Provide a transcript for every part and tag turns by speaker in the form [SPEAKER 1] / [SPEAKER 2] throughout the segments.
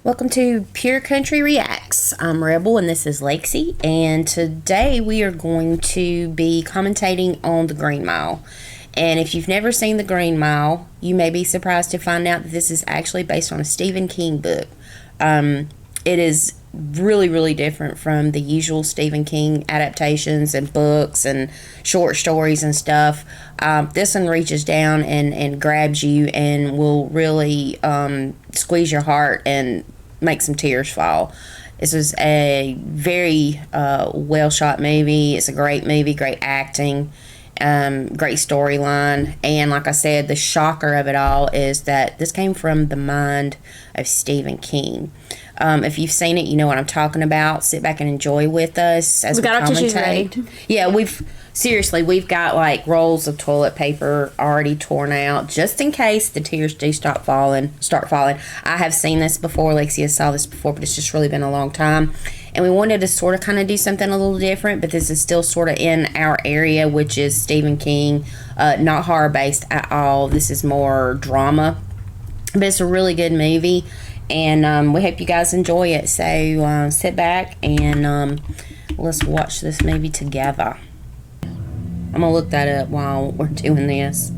[SPEAKER 1] Welcome to Pure Country Reacts. I'm Rebel and this is Lexi, and today we are going to be commentating on The Green Mile. And if you've never seen The Green Mile, you may be surprised to find out that this is actually based on a Stephen King book. It is really different from the usual Stephen King adaptations and books and short stories and stuff. This one reaches down and grabs you and will really squeeze your heart and make some tears fall. This is a very well shot movie. It's a great movie, great acting, great storyline, and like I said, the shocker of it all is that this came from the mind of Stephen King. If you've seen it, you know what I'm talking about. Sit back and enjoy with us as we
[SPEAKER 2] got our tissues ready.
[SPEAKER 1] Yeah, we've got like rolls of toilet paper already torn out just in case the tears do start falling. I have seen this before. Lexia saw this before, but it's just really been a long time. And we wanted to sort of kind of do something a little different, but this is still sort of in our area, which is Stephen King, not horror based at all. This is more drama, but it's a really good movie. And we hope you guys enjoy it. So sit back and let's watch this movie together. I'm going to look that up while we're doing this.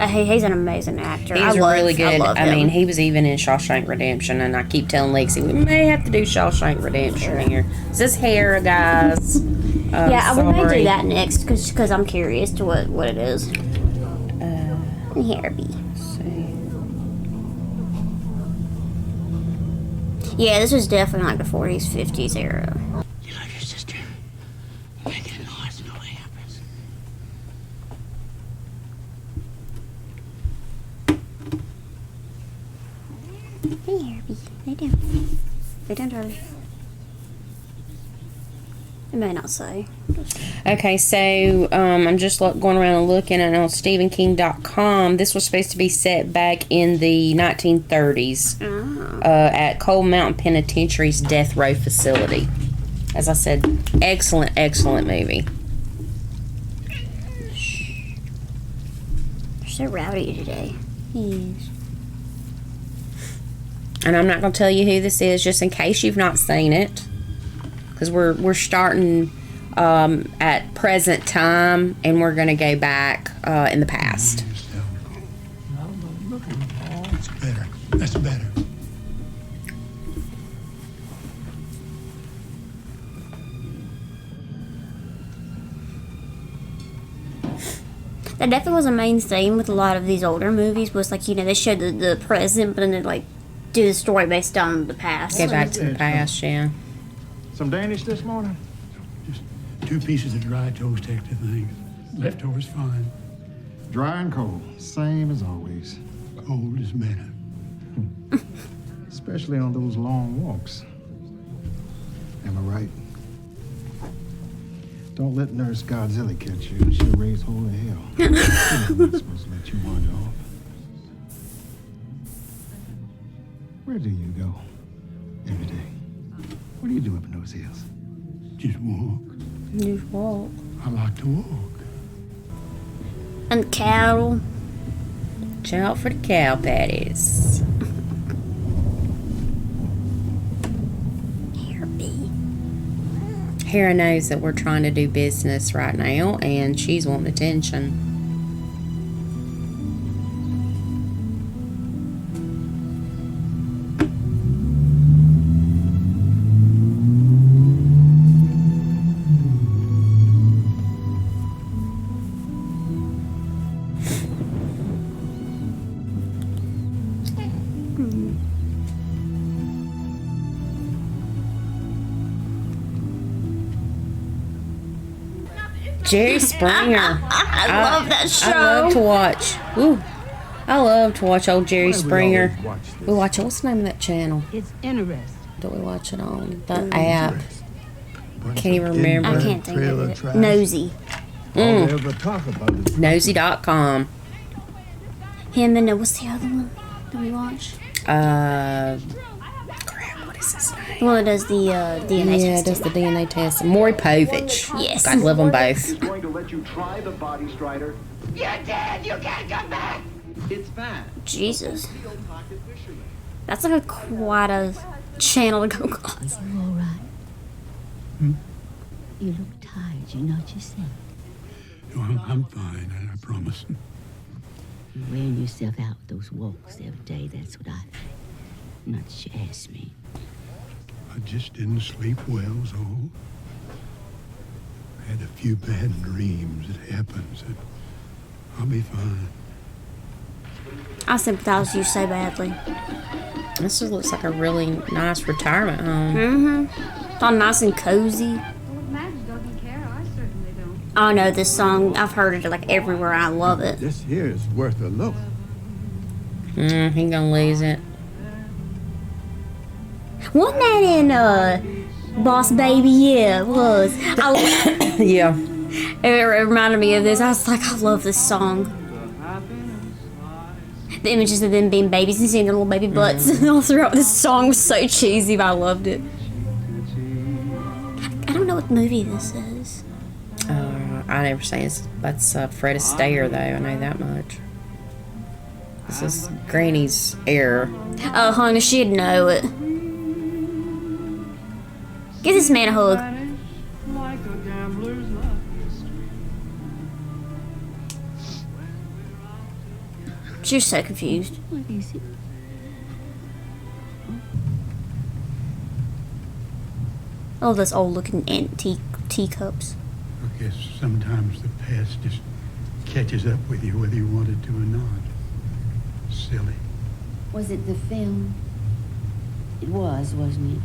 [SPEAKER 2] He's an amazing actor.
[SPEAKER 1] He's really good. I mean, he was even in Shawshank Redemption, and I keep telling Lexi, we may have to do Shawshank Redemption here. Is this hair, guys?
[SPEAKER 2] Yeah, we may do that next, because I'm curious to what it is. Here, yeah, this was definitely like the 40s, 50s era.
[SPEAKER 3] You love your sister. Make it noise, no way happens.
[SPEAKER 2] Hey, Herbie. Lay down. Lay down, darling. It may not say.
[SPEAKER 1] Okay, so I'm just going around and looking at on StephenKing.com. This was supposed to be set back in the 1930s at Cold Mountain Penitentiary's death row facility. As I said, excellent movie.
[SPEAKER 2] You're so rowdy today. He is.
[SPEAKER 1] And I'm not going to tell you who this is, just in case you've not seen it, because we're starting at present time, and we're going to go back in the past.
[SPEAKER 3] That's better. That's better.
[SPEAKER 2] That definitely was a main theme with a lot of these older movies, was like, they showed the present, but then they like do the story based on the past.
[SPEAKER 1] Go back to the past, yeah.
[SPEAKER 4] Some Danish this morning?
[SPEAKER 3] Just 2 pieces of dry toast extra things. Leftovers fine.
[SPEAKER 4] Dry and cold, same as always.
[SPEAKER 3] Cold is better.
[SPEAKER 4] Especially on those long walks. Am I right? Don't let Nurse Godzilla catch you. She'll raise holy hell. She's not supposed to let you wander off. Where do you go every day? What do you do up in those hills?
[SPEAKER 3] Just walk.
[SPEAKER 1] Just walk.
[SPEAKER 3] I like to walk.
[SPEAKER 2] And cattle.
[SPEAKER 1] Watch out for the cow patties. Hera knows that we're trying to do business right now, and she's wanting attention. Jerry Springer.
[SPEAKER 2] I love that show.
[SPEAKER 1] I love to watch. Ooh, I love to watch old Jerry Springer. We watch it. What's the name of that channel?
[SPEAKER 5] It's interesting.
[SPEAKER 1] Do we watch it on the app? Can't even remember.
[SPEAKER 2] I can't think of it. Nosy.
[SPEAKER 4] All they ever talk about is
[SPEAKER 1] Nosy.com.
[SPEAKER 2] Him and what's the other one that we watch?
[SPEAKER 1] Crap, what is his name?
[SPEAKER 2] The one that does the DNA test.
[SPEAKER 1] Yeah, does the DNA test. Maury Povich.
[SPEAKER 2] Yes.
[SPEAKER 1] I love them both.
[SPEAKER 6] Going to let you try the body, Strider.
[SPEAKER 3] You're dead! You can't come back!
[SPEAKER 5] It's fine.
[SPEAKER 2] Jesus. That's like quite a channel to go
[SPEAKER 6] Are
[SPEAKER 2] across.
[SPEAKER 6] you all right? You look tired. You're not yourself.
[SPEAKER 3] No, I'm fine, I promise.
[SPEAKER 6] You're wearing yourself out with those walks every day. That's what I... Not that you asked me.
[SPEAKER 3] I just didn't sleep well, is all. I had a few bad dreams. It happens. I'll be fine.
[SPEAKER 2] I sympathize with you so badly.
[SPEAKER 1] This just looks like a really nice retirement home.
[SPEAKER 2] Mm-hmm. All nice and cozy.
[SPEAKER 7] Well, if Madge doesn't care, I certainly don't.
[SPEAKER 2] I know this song. I've heard it like everywhere. I love it.
[SPEAKER 8] This here is worth a look.
[SPEAKER 1] He gonna lose it.
[SPEAKER 2] Wasn't that in Boss Baby? Yeah, it was.
[SPEAKER 1] Yeah.
[SPEAKER 2] It reminded me of this. I was like, I love this song. The images of them being babies and seeing their little baby butts all throughout this song was so cheesy, but I loved it. I don't know what movie this is.
[SPEAKER 1] I never seen it. That's Fred Astaire, though. I know that much. This is Granny's heir.
[SPEAKER 2] Oh, honey, she'd know it. Give this man a hug. She was so confused.
[SPEAKER 6] What is it?
[SPEAKER 2] Oh, those old-looking antique teacups.
[SPEAKER 3] I guess sometimes the past just catches up with you whether you want it to or not. Silly.
[SPEAKER 6] Was it the film? It was, wasn't it?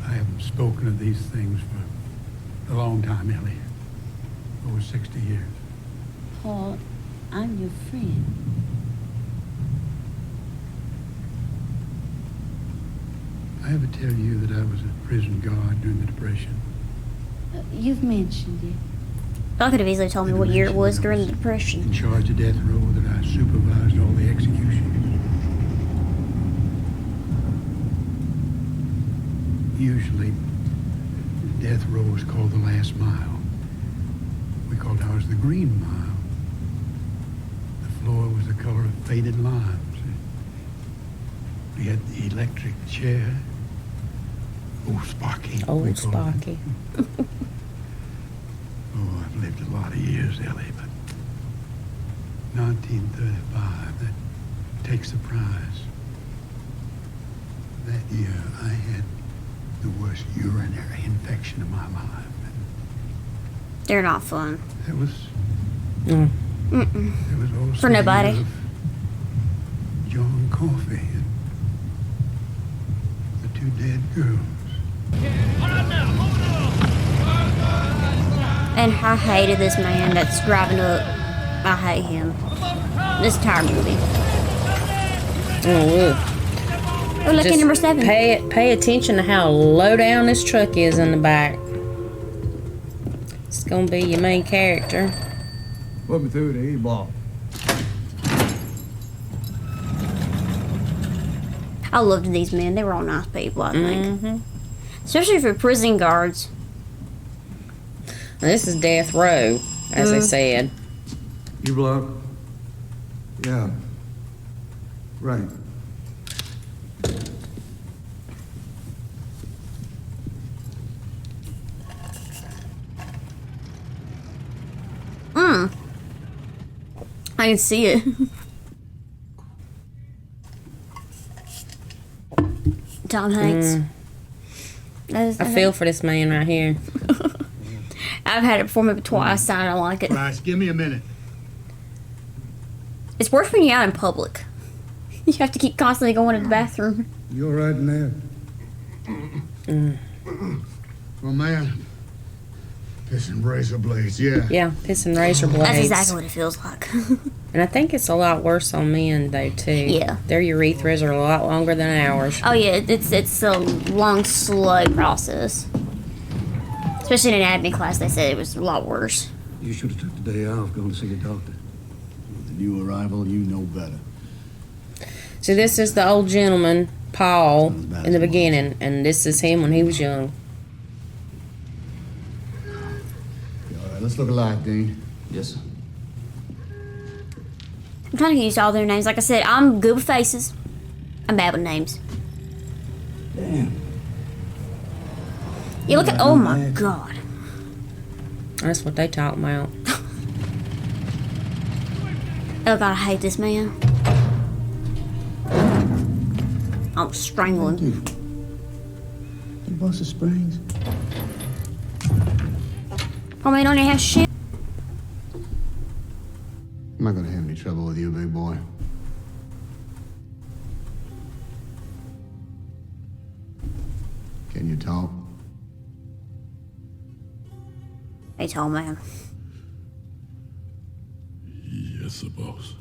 [SPEAKER 3] I haven't spoken of these things for a long time, Ellie. Over 60 years.
[SPEAKER 6] Paul, I'm your friend.
[SPEAKER 3] I ever tell you that I was a prison guard during the Depression?
[SPEAKER 6] You've mentioned it.
[SPEAKER 2] I could have easily told me what year it was during the
[SPEAKER 3] In
[SPEAKER 2] Depression.
[SPEAKER 3] charge of death row, that I supervised all the executions. Usually, death row is called the last mile. We called ours the green mile. The floor was the color of faded limes. We had the electric chair. Old Sparky. we
[SPEAKER 1] Old
[SPEAKER 3] called it.
[SPEAKER 1] Sparky.
[SPEAKER 3] Oh, I've lived a lot of years, Ellie, but 1935, that takes the prize. That year, I had the worst urinary infection of my life.
[SPEAKER 2] They're not fun.
[SPEAKER 3] There was,
[SPEAKER 1] Mm.
[SPEAKER 3] there was also
[SPEAKER 2] For nobody.
[SPEAKER 3] the year of John Coffey and the two dead girls.
[SPEAKER 2] And I hated this man that's driving up. I hate him. This entire movie.
[SPEAKER 1] Oh,
[SPEAKER 2] Oh, look at
[SPEAKER 1] Just
[SPEAKER 2] number 7.
[SPEAKER 1] Pay attention to how low down this truck is in the back. It's gonna be your main character.
[SPEAKER 8] Put me through the E-block.
[SPEAKER 2] I loved these men. They were all nice people, I think.
[SPEAKER 1] Mm-hmm.
[SPEAKER 2] Especially for prison guards.
[SPEAKER 1] This is death row, as I said.
[SPEAKER 8] E-block? Yeah. Right.
[SPEAKER 2] I can see it. Tom Hanks.
[SPEAKER 1] I feel for this man right here.
[SPEAKER 2] I've had it before, maybe twice. I don't like it.
[SPEAKER 3] Bryce, give me a minute.
[SPEAKER 2] It's worse when you're out in public. You have to keep constantly going to the bathroom.
[SPEAKER 8] You all right in there?
[SPEAKER 3] Well, man, pissing razor blades, yeah.
[SPEAKER 1] Yeah, pissing razor blades.
[SPEAKER 2] That's exactly what it feels like.
[SPEAKER 1] And I think it's a lot worse on men, though, too.
[SPEAKER 2] Yeah.
[SPEAKER 1] Their urethras are a lot longer than ours.
[SPEAKER 2] Oh yeah, it's a long, slow process. Especially in anatomy class, they said it was a lot worse.
[SPEAKER 8] You should have took the day off, going to see a doctor.
[SPEAKER 9] With the new arrival, you know better.
[SPEAKER 1] So this is the old gentleman, Paul, in the beginning, and this is him when he was young.
[SPEAKER 9] All right, let's look alive, Dean.
[SPEAKER 8] Yes, sir.
[SPEAKER 2] I'm trying to get used to all their names. Like I said, I'm good with faces. I'm bad with names.
[SPEAKER 8] Damn.
[SPEAKER 2] You look at. Oh my god.
[SPEAKER 1] That's what they talk about.
[SPEAKER 2] Oh god, I hate this man. I'll strangle him.
[SPEAKER 9] You busted Springs?
[SPEAKER 2] Oh man, don't even have shit.
[SPEAKER 9] I'm not gonna have any trouble with you, big boy. Can you talk?
[SPEAKER 2] Hey, tall man.
[SPEAKER 5] Yes, boss.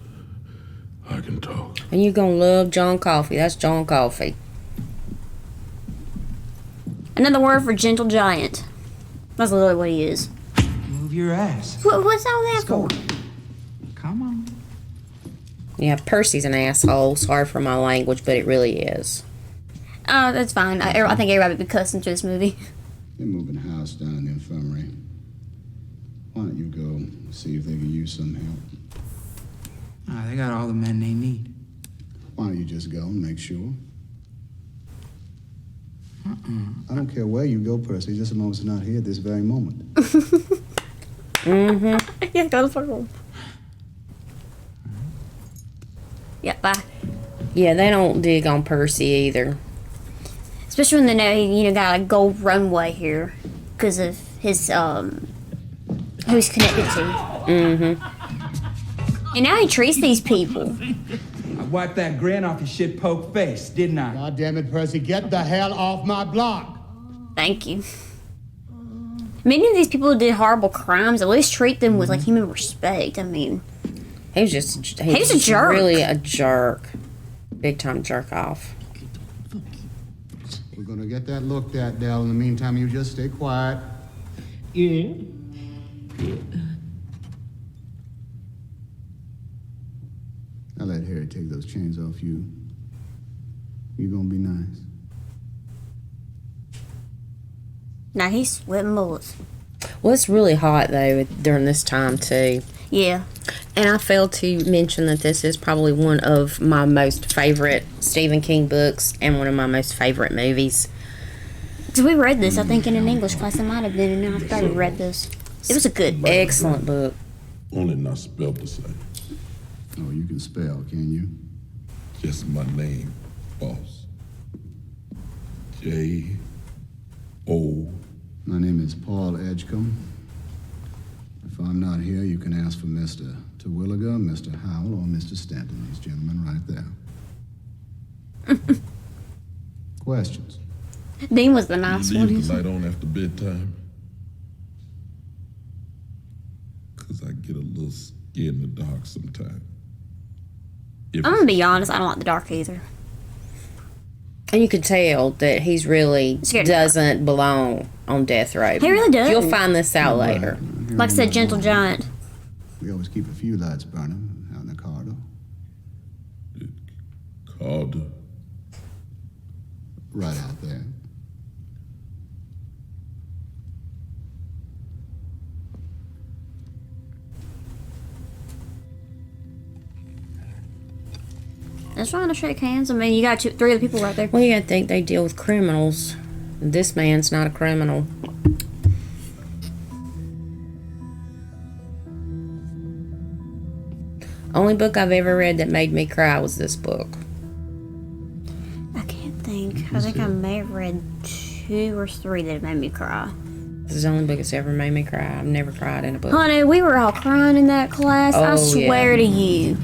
[SPEAKER 5] I can talk.
[SPEAKER 1] And you're gonna love John Coffey. That's John Coffey.
[SPEAKER 2] Another word for gentle giant. That's literally what he is.
[SPEAKER 10] Move your ass.
[SPEAKER 2] What's all that for?
[SPEAKER 10] Come on.
[SPEAKER 1] Yeah, Percy's an asshole. Sorry for my language, but it really is.
[SPEAKER 2] Oh, that's fine. I think everybody would be cussing through this movie.
[SPEAKER 9] They're moving the house down in the infirmary. Why don't you go see if they can use some help?
[SPEAKER 10] They got all the men they need.
[SPEAKER 9] Why don't you just go and make sure? I don't care where you go, Percy, just as long as it's not here at this very moment.
[SPEAKER 2] Yeah, go to fuck home. Yeah, bye.
[SPEAKER 1] Yeah, they don't dig on Percy either.
[SPEAKER 2] Especially when they know he, got a gold runway here because of his who he's connected to. And now he treats these people.
[SPEAKER 10] I wiped that grin off your shit poke face, didn't I?
[SPEAKER 9] God damn it, Percy, get the hell off my block!
[SPEAKER 2] Thank you. Many of these people who did horrible crimes, at least treat them with like human respect. I mean,
[SPEAKER 1] He was a
[SPEAKER 2] jerk.
[SPEAKER 1] Really a jerk. Big time jerk off.
[SPEAKER 9] We're gonna get that looked at, Dell. In the meantime, you just stay quiet.
[SPEAKER 6] Yeah.
[SPEAKER 9] I'll let Harry take those chains off you. You gonna be nice?
[SPEAKER 2] now he's sweating bullets.
[SPEAKER 1] Well, it's really hot though during this time too.
[SPEAKER 2] Yeah.
[SPEAKER 1] And I failed to mention that this is probably one of my most favorite Stephen King books and one of my most favorite movies.
[SPEAKER 2] So we read this, I think, in an English class. It might have been, and I forgot we read this. It was a good book.
[SPEAKER 1] Excellent book.
[SPEAKER 5] Only not spelled the same.
[SPEAKER 9] Oh, you can spell, can you?
[SPEAKER 5] Just my name, boss. J-O.
[SPEAKER 9] My name is Paul Edgecombe. If I'm not here, you can ask for Mr. Terwilliger, Mr. Howell, or Mr. Stanton. These gentlemen right there. Questions?
[SPEAKER 2] Dean was the nice one.
[SPEAKER 5] Leave the light on after bedtime. Cause I get a little scared in the dark sometimes.
[SPEAKER 2] I'm gonna be honest, I don't like the dark either.
[SPEAKER 1] And you could tell that he's really
[SPEAKER 2] Scared.
[SPEAKER 1] doesn't belong on death row.
[SPEAKER 2] He really doesn't.
[SPEAKER 1] You'll find this out later.
[SPEAKER 2] Like I said, gentle giant.
[SPEAKER 9] We always keep a few lights burning out in the corridor.
[SPEAKER 5] Called
[SPEAKER 9] Right out there.
[SPEAKER 2] That's trying to shake hands. I mean, you got three other people right there.
[SPEAKER 1] Well, you gotta think they deal with criminals. This man's not a criminal. Only book I've ever read that made me cry was this book.
[SPEAKER 2] I can't think. I think I may have read 2 or 3 that made me cry.
[SPEAKER 1] This is the only book that's ever made me cry. I've never cried in a book.
[SPEAKER 2] Honey, we were all crying in that class. I
[SPEAKER 1] Oh,
[SPEAKER 2] swear
[SPEAKER 1] yeah.
[SPEAKER 2] to you.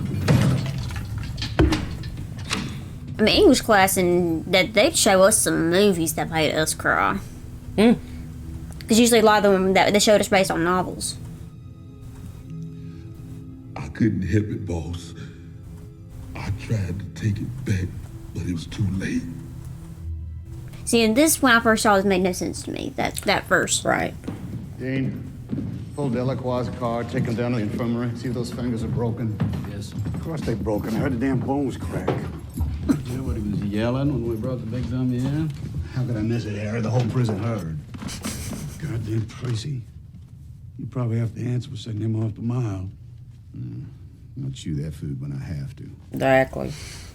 [SPEAKER 2] I mean, English class, and that they'd show us some movies that made us cry.
[SPEAKER 1] Mm.
[SPEAKER 2] Because usually a lot of them that they showed us based on novels.
[SPEAKER 5] I couldn't help it, boss. I tried to take it back, but it was too late.
[SPEAKER 2] See, and this, when I first saw this, made no sense to me. That verse.
[SPEAKER 1] Right.
[SPEAKER 9] Dean, pull Delacroix's car, take him down to the infirmary, see if those fingers are broken.
[SPEAKER 4] Yes.
[SPEAKER 9] Of course they're broken. I heard the damn bones crack.
[SPEAKER 4] You know what he was yelling when we brought the big dummy in?
[SPEAKER 9] How could I miss it, Harry? The whole prison heard.
[SPEAKER 3] Goddamn Tracy. You probably have to answer for setting him off the mile.
[SPEAKER 9] I'll chew that food when I have to.
[SPEAKER 1] Exactly.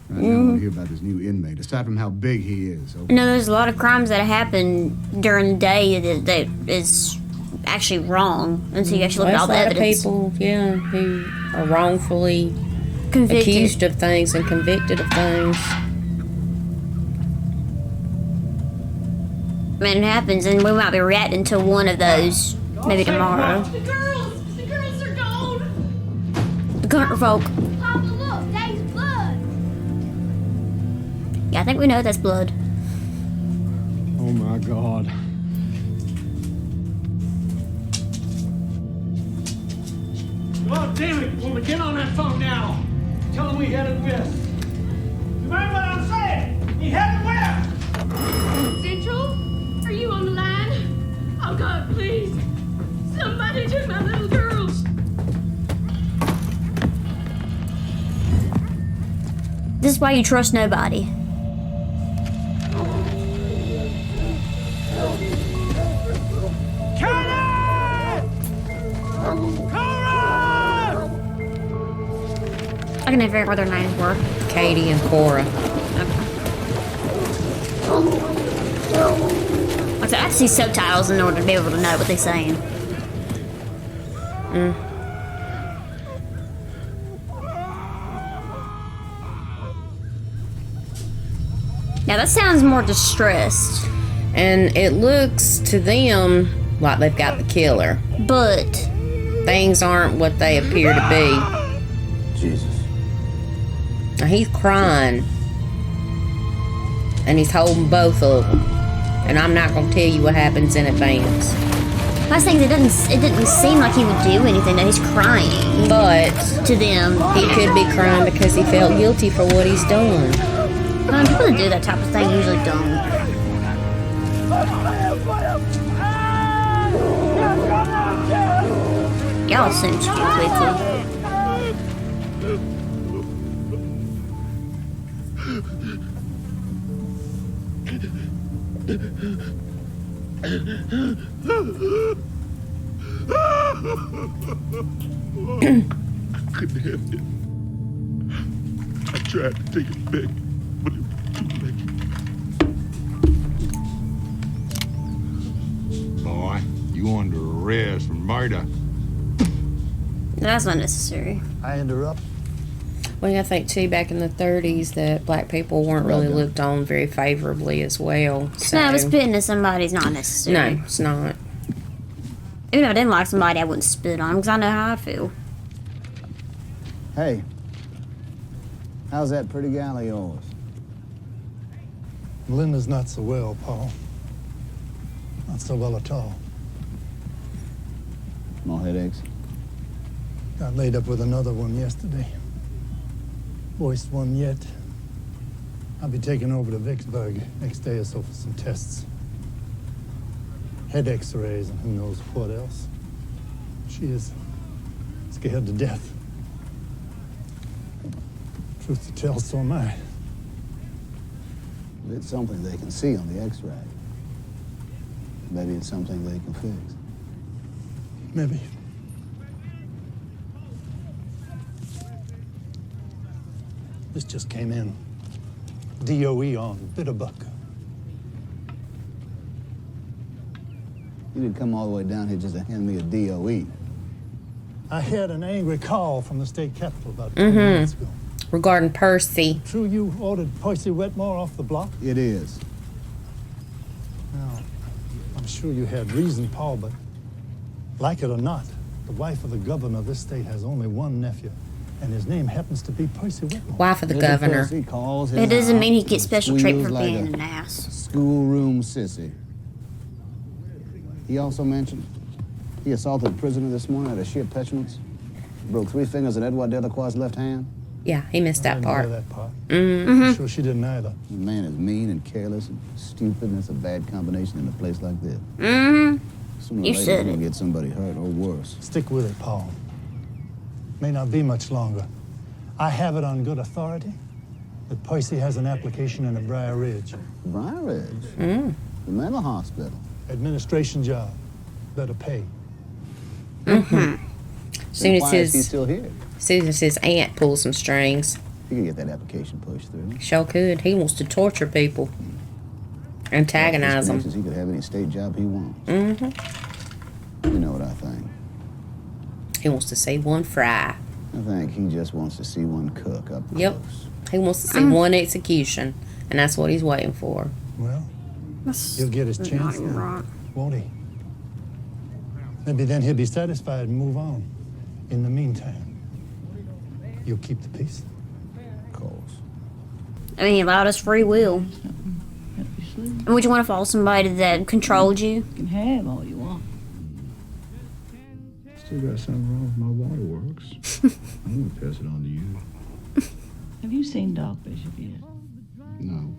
[SPEAKER 9] Right now, I want to hear about this new inmate, aside from how big he is. Okay?
[SPEAKER 2] No, there's a lot of crimes that happen during the day that is actually wrong until you actually look at all the
[SPEAKER 1] There's a lot of
[SPEAKER 2] evidence.
[SPEAKER 1] people, yeah, who are wrongfully
[SPEAKER 2] Convicted.
[SPEAKER 1] accused of things and convicted of things.
[SPEAKER 2] I mean, it happens, and we might be reacting to one of those maybe tomorrow.
[SPEAKER 7] The girls are gone.
[SPEAKER 2] The country folk.
[SPEAKER 7] Papa, look, Dave's blood.
[SPEAKER 2] Yeah, I think we know that's blood.
[SPEAKER 4] Oh my God.
[SPEAKER 11] Oh, damn it, woman, get on that phone now. Tell him we headed west. Remember what I'm saying? We headed west.
[SPEAKER 7] Central, are you on the line? Oh, God, please. Somebody took my little girls.
[SPEAKER 2] This is why you trust nobody. I can never figure out what their names were.
[SPEAKER 1] Katie and Cora.
[SPEAKER 2] Like I said, I have to see subtitles in order to be able to know what they're saying. Now that sounds more distressed.
[SPEAKER 1] And it looks to them like they've got the killer.
[SPEAKER 2] But
[SPEAKER 1] things aren't what they appear to be.
[SPEAKER 8] Jesus.
[SPEAKER 1] Now he's crying. And he's holding both of them. And I'm not going to tell you what happens in advance.
[SPEAKER 2] last thing, it didn't seem like he would do anything. That he's crying.
[SPEAKER 1] But
[SPEAKER 2] to them,
[SPEAKER 1] he could be crying because he felt guilty for what he's done.
[SPEAKER 2] People that do that type of thing usually don't. Y'all assume too quickly.
[SPEAKER 5] Couldn't help it. I tried to take it back, but it was too late.
[SPEAKER 4] Boy, you under arrest for murder.
[SPEAKER 2] That's not necessary.
[SPEAKER 12] I interrupt.
[SPEAKER 1] Well, I think too, back in the 30s, that black people weren't really looked on very favorably as well. So.
[SPEAKER 2] No, but spitting at somebody's not necessary.
[SPEAKER 1] No, it's not.
[SPEAKER 2] Even if I didn't like somebody, I wouldn't spit on them because I know how I feel.
[SPEAKER 12] Hey, how's that pretty gal of yours?
[SPEAKER 13] Melinda's not so well, Paul. Not so well at all.
[SPEAKER 12] More headaches?
[SPEAKER 13] Got laid up with another one yesterday. Worst one yet. I'll be taking over to Vicksburg next day or so for some tests. Head x-rays and who knows what else. She is scared to death. Truth to tell, so am I.
[SPEAKER 12] It's something they can see on the x-ray. Maybe it's something they can fix.
[SPEAKER 13] Maybe. This just came in. DOE on Bitterbuck.
[SPEAKER 12] You didn't come all the way down here just to hand me a DOE.
[SPEAKER 13] I had an angry call from the state capitol about 20 minutes ago.
[SPEAKER 1] Regarding Percy.
[SPEAKER 13] True, you ordered Percy Wetmore off the block?
[SPEAKER 12] It is.
[SPEAKER 13] Now, I'm sure you had reason, Paul, but like it or not, the wife of the governor of this state has only one nephew, and his name happens to be Percy Wetmore.
[SPEAKER 1] Wife of the governor.
[SPEAKER 2] It doesn't mean he gets special treatment for being an ass.
[SPEAKER 12] Schoolroom sissy. He also mentioned he assaulted a prisoner this morning out of sheer petulance. Broke 3 fingers in Edouard Delacroix's left hand.
[SPEAKER 1] Yeah, he missed that part.
[SPEAKER 13] That part.
[SPEAKER 1] Mm-hmm.
[SPEAKER 13] I'm sure she didn't either.
[SPEAKER 12] The man is mean and careless and stupid, and it's a bad combination in a place like this.
[SPEAKER 2] Mm-hmm.
[SPEAKER 12] Sooner or
[SPEAKER 2] You
[SPEAKER 12] later,
[SPEAKER 2] said
[SPEAKER 12] we're
[SPEAKER 2] it.
[SPEAKER 12] gonna get somebody hurt or worse.
[SPEAKER 13] Stick with it, Paul. May not be much longer. I have it on good authority that Percy has an application in a Briar Ridge.
[SPEAKER 12] Briar Ridge? The mental hospital.
[SPEAKER 13] Administration job. Better pay.
[SPEAKER 1] Mm-hmm. Soon as
[SPEAKER 12] Why is he
[SPEAKER 1] his
[SPEAKER 12] still here?
[SPEAKER 1] As soon as his aunt pulls some strings.
[SPEAKER 12] You can get that application pushed through.
[SPEAKER 1] Sure could. He wants to torture people. Antagonize them.
[SPEAKER 12] He could have any state job he wants.
[SPEAKER 1] Mm-hmm.
[SPEAKER 12] You know what I think?
[SPEAKER 1] He wants to see one fry.
[SPEAKER 12] I think he just wants to see one cook up close.
[SPEAKER 1] Yep. He wants to see one execution, and that's what he's waiting for.
[SPEAKER 13] Well, he'll get his chance now, won't he? Maybe then he'll be satisfied and move on. In the meantime, you'll keep the peace.
[SPEAKER 12] Of course.
[SPEAKER 2] I mean, he allowed us free will. And would you want to follow somebody that controlled you?
[SPEAKER 6] You can have all you want.
[SPEAKER 9] Still got something wrong with my waterworks. I'm gonna pass it on to you.
[SPEAKER 6] Have you seen Doc Bishop yet?
[SPEAKER 9] No.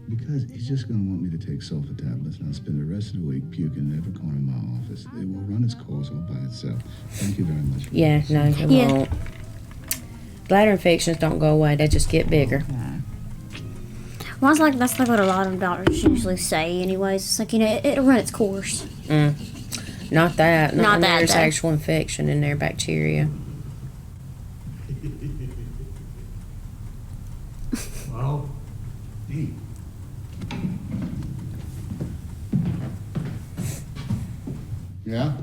[SPEAKER 9] Because he's just gonna want me to take sulfa tablets and I'll spend the rest of the week puking in every corner of my office. It will run its course all by itself. Thank you very much.
[SPEAKER 1] Yeah, no, it won't. Bladder infections don't go away. They just get bigger.
[SPEAKER 2] Well, that's like what a lot of doctors usually say anyways. It's like, it'll run its course.
[SPEAKER 1] Not that.
[SPEAKER 2] Not that,
[SPEAKER 1] There's
[SPEAKER 2] though.
[SPEAKER 1] actual infection in there, bacteria.
[SPEAKER 3] Well, hey.
[SPEAKER 9] Yeah?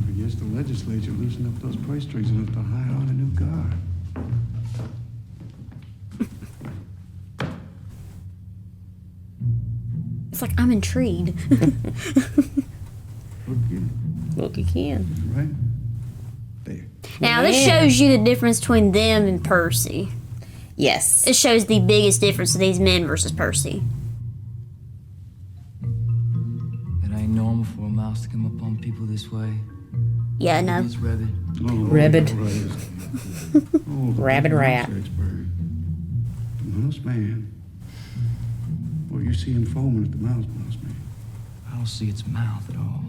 [SPEAKER 3] I guess the legislature loosened up those purse strings enough to hire on a new guard.
[SPEAKER 2] It's like, I'm intrigued.
[SPEAKER 1] Look again.
[SPEAKER 3] Right?
[SPEAKER 2] Now, this shows you the difference between them and Percy.
[SPEAKER 1] Yes.
[SPEAKER 2] It shows the biggest difference of these men versus Percy.
[SPEAKER 14] It ain't normal for a mouse to come upon people this way.
[SPEAKER 2] Yeah, I know.
[SPEAKER 14] It's rabid.
[SPEAKER 1] Rabid.
[SPEAKER 3] Oh,
[SPEAKER 1] Rabid rat.
[SPEAKER 3] Expert. The mouse man. Well, you see him foaming at the mouse man.
[SPEAKER 14] I don't see its mouth at all.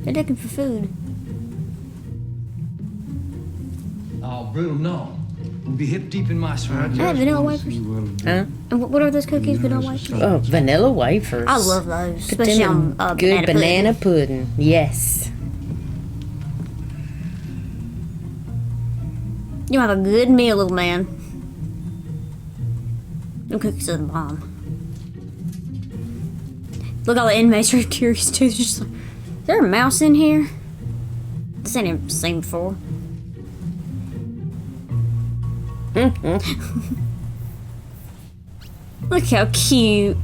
[SPEAKER 2] They're looking for food.
[SPEAKER 14] Oh, brutal, no. We'll be hip deep in mice right
[SPEAKER 2] I have vanilla wafers.
[SPEAKER 1] Huh?
[SPEAKER 2] And what are those cookies? Vanilla wafers?
[SPEAKER 1] Oh, vanilla wafers.
[SPEAKER 2] I love those.
[SPEAKER 1] Put
[SPEAKER 2] Especially
[SPEAKER 1] them
[SPEAKER 2] on
[SPEAKER 1] in good banana pudding. Yes.
[SPEAKER 2] You have a good meal, little man. Them cookies are the bomb. Look, all the inmates are curious too. They're just like, is there a mouse in here? This ain't ever seen before. Look how cute.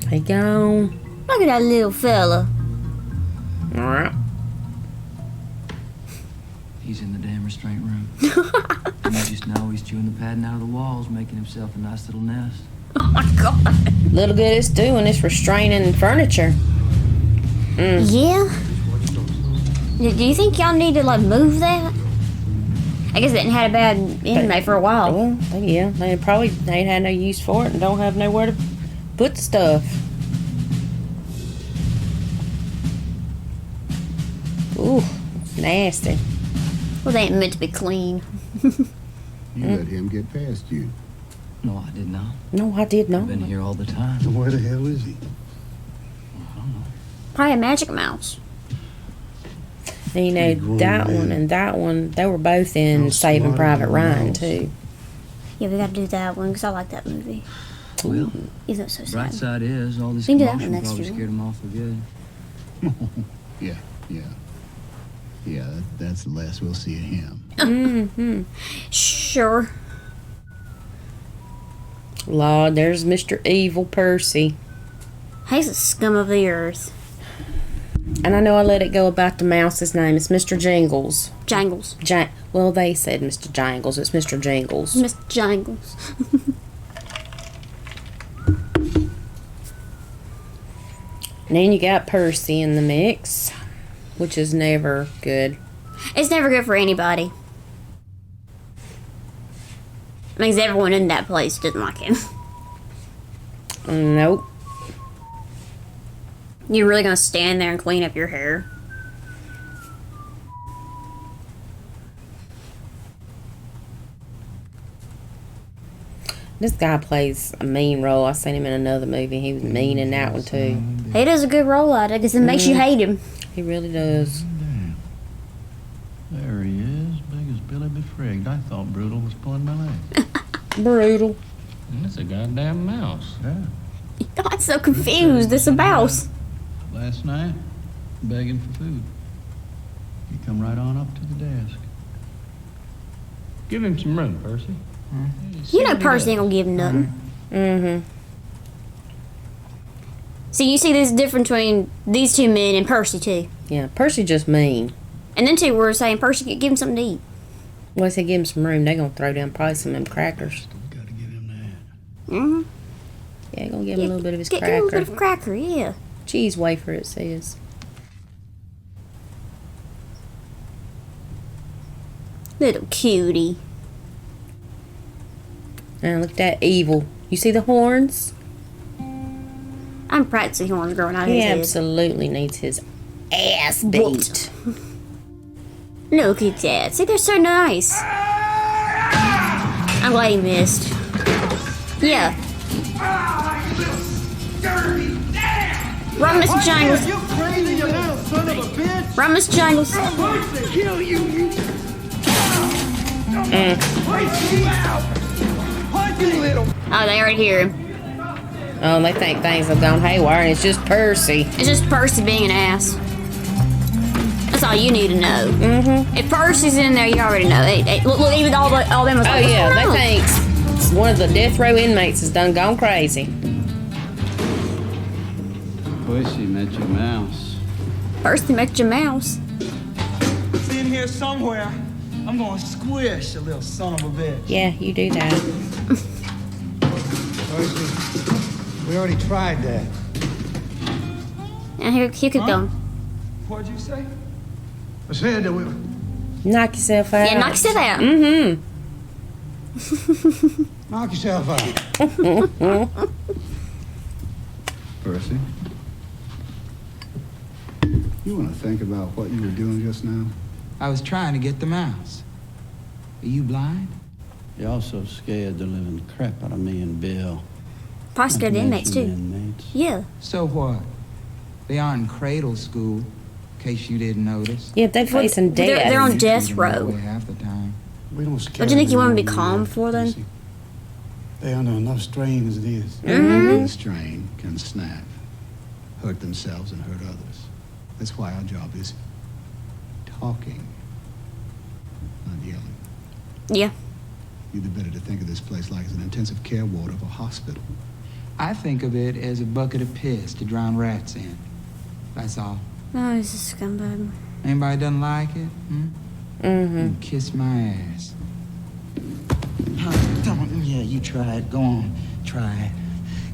[SPEAKER 1] He gone.
[SPEAKER 2] Look at that little fella.
[SPEAKER 14] He's in the damn restraint room. And you just know he's chewing the padding out of the walls, making himself a nice little nest.
[SPEAKER 2] Oh my god.
[SPEAKER 1] Little good it's doing. It's restraining furniture.
[SPEAKER 2] Yeah? Do you think y'all need to, like, move that? I guess they hadn't had a bad inmate for a while.
[SPEAKER 1] Well, yeah. They ain't had no use for it and don't have nowhere to put the stuff. Ooh, it's nasty.
[SPEAKER 2] Well, they ain't meant to be clean.
[SPEAKER 9] You let him get past you.
[SPEAKER 14] No, I did not.
[SPEAKER 1] No, I did not.
[SPEAKER 14] I've been here all the time.
[SPEAKER 3] So where the hell is he?
[SPEAKER 2] Probably a magic mouse.
[SPEAKER 1] And you know, that one and that one, they were both in Saving Private Ryan, too.
[SPEAKER 2] Yeah, we gotta do that one, because I like that movie.
[SPEAKER 14] Well,
[SPEAKER 2] Even though it's so sad.
[SPEAKER 14] bright side is, all this
[SPEAKER 2] We can do that one
[SPEAKER 14] commotion
[SPEAKER 2] next
[SPEAKER 14] probably
[SPEAKER 2] year.
[SPEAKER 14] scared him off for good.
[SPEAKER 9] Yeah, that's the last we'll see of him.
[SPEAKER 2] Mm-hmm. Sure.
[SPEAKER 1] Lord, there's Mr. Evil Percy.
[SPEAKER 2] He's the scum of the earth.
[SPEAKER 1] And I know I let it go about the mouse's name. It's Mr. Jingles.
[SPEAKER 2] Jangles.
[SPEAKER 1] Well, they said Mr. Jangles. It's Mr. Jingles.
[SPEAKER 2] Mr. Jangles.
[SPEAKER 1] And then you got Percy in the mix, which is never good.
[SPEAKER 2] It's never good for anybody. It means everyone in that place didn't like him.
[SPEAKER 1] Nope.
[SPEAKER 2] You're really gonna stand there and clean up your hair?
[SPEAKER 1] This guy plays a mean role. I seen him in another movie. He was mean in that one too.
[SPEAKER 2] He does a good role at it because it makes you hate him.
[SPEAKER 1] He really does.
[SPEAKER 15] There he is, big as Billy Befrigged. I thought Brutal was pulling my leg.
[SPEAKER 1] Brutal.
[SPEAKER 15] That's a goddamn mouse. Yeah.
[SPEAKER 2] I'm so confused. It's a mouse.
[SPEAKER 15] Last night, begging for food. He come right on up to the desk. Give him some room, Percy.
[SPEAKER 2] You know Percy ain't gonna give him nothing.
[SPEAKER 1] Mm-hmm.
[SPEAKER 2] So you see this difference between these two men and Percy too.
[SPEAKER 1] Yeah, Percy just mean.
[SPEAKER 2] And then two were saying, Percy, give him something to eat.
[SPEAKER 1] Once they give him some room, they gonna throw down probably some of them crackers.
[SPEAKER 2] Mm-hmm.
[SPEAKER 1] Yeah, gonna give him a little bit of his
[SPEAKER 2] Get a
[SPEAKER 1] cracker.
[SPEAKER 2] little bit of cracker, yeah.
[SPEAKER 1] Cheese wafer, it says.
[SPEAKER 2] Little cutie.
[SPEAKER 1] And look at that evil. You see the horns?
[SPEAKER 2] I'm practicing horns growing out of
[SPEAKER 1] He
[SPEAKER 2] his head.
[SPEAKER 1] absolutely needs his ass beat.
[SPEAKER 2] Look at that. See, they're so nice. I'm glad he missed. Yeah. Run, Mr. Jangles.
[SPEAKER 11] You crazy, you little son of a bitch!
[SPEAKER 2] Run, Mr. Jangles.
[SPEAKER 11] I'm going to kill you, you... Punch you, little...
[SPEAKER 2] Oh, they already hear him.
[SPEAKER 1] Oh, they think things have gone haywire and it's just Percy.
[SPEAKER 2] It's just Percy being an ass. That's all you need to know.
[SPEAKER 1] Mm-hmm.
[SPEAKER 2] If Percy's in there, you already know. Look, even all them was
[SPEAKER 1] Oh,
[SPEAKER 2] like,
[SPEAKER 1] yeah,
[SPEAKER 2] what's
[SPEAKER 1] they
[SPEAKER 2] going on?
[SPEAKER 1] think one of the death row inmates has done gone crazy.
[SPEAKER 16] Percy met your mouse.
[SPEAKER 2] Percy met your mouse.
[SPEAKER 11] It's in here somewhere. I'm gonna squish a little son of a bitch.
[SPEAKER 1] Yeah, you do that.
[SPEAKER 4] Percy, we already tried that.
[SPEAKER 2] And here could go.
[SPEAKER 11] What'd you say?
[SPEAKER 4] I said that we...
[SPEAKER 1] Knock yourself out.
[SPEAKER 2] Yeah, knock yourself out.
[SPEAKER 1] Mm-hmm.
[SPEAKER 4] Knock yourself out.
[SPEAKER 9] Percy, you want to think about what you were doing just now?
[SPEAKER 10] I was trying to get the mouse. Are you blind?
[SPEAKER 16] You're also scared the living crap out of me and Bill.
[SPEAKER 2] Probably scared the inmates too.
[SPEAKER 16] Inmates.
[SPEAKER 2] Yeah.
[SPEAKER 10] So what? They aren't in cradle school, in case you didn't notice.
[SPEAKER 1] Yeah, they're facing death.
[SPEAKER 2] They're on death row.
[SPEAKER 10] Half the time.
[SPEAKER 9] We don't scare
[SPEAKER 2] Don't you think you want to be
[SPEAKER 9] them
[SPEAKER 2] calm
[SPEAKER 9] anymore,
[SPEAKER 2] for them?
[SPEAKER 9] Percy. They're under enough strain as it is.
[SPEAKER 2] Mm-hmm.
[SPEAKER 9] The strain can snap, hurt themselves and hurt others. That's why our job is talking, not yelling.
[SPEAKER 2] Yeah.
[SPEAKER 9] You'd be better to think of this place like as an intensive care ward of a hospital.
[SPEAKER 10] I think of it as a bucket of piss to drown rats in. That's all.
[SPEAKER 2] Oh, he's a scumbag.
[SPEAKER 10] Anybody doesn't like it?
[SPEAKER 1] Mm-hmm.
[SPEAKER 10] You kiss my ass.
[SPEAKER 8] Come on, yeah, you try it. Go on, try it.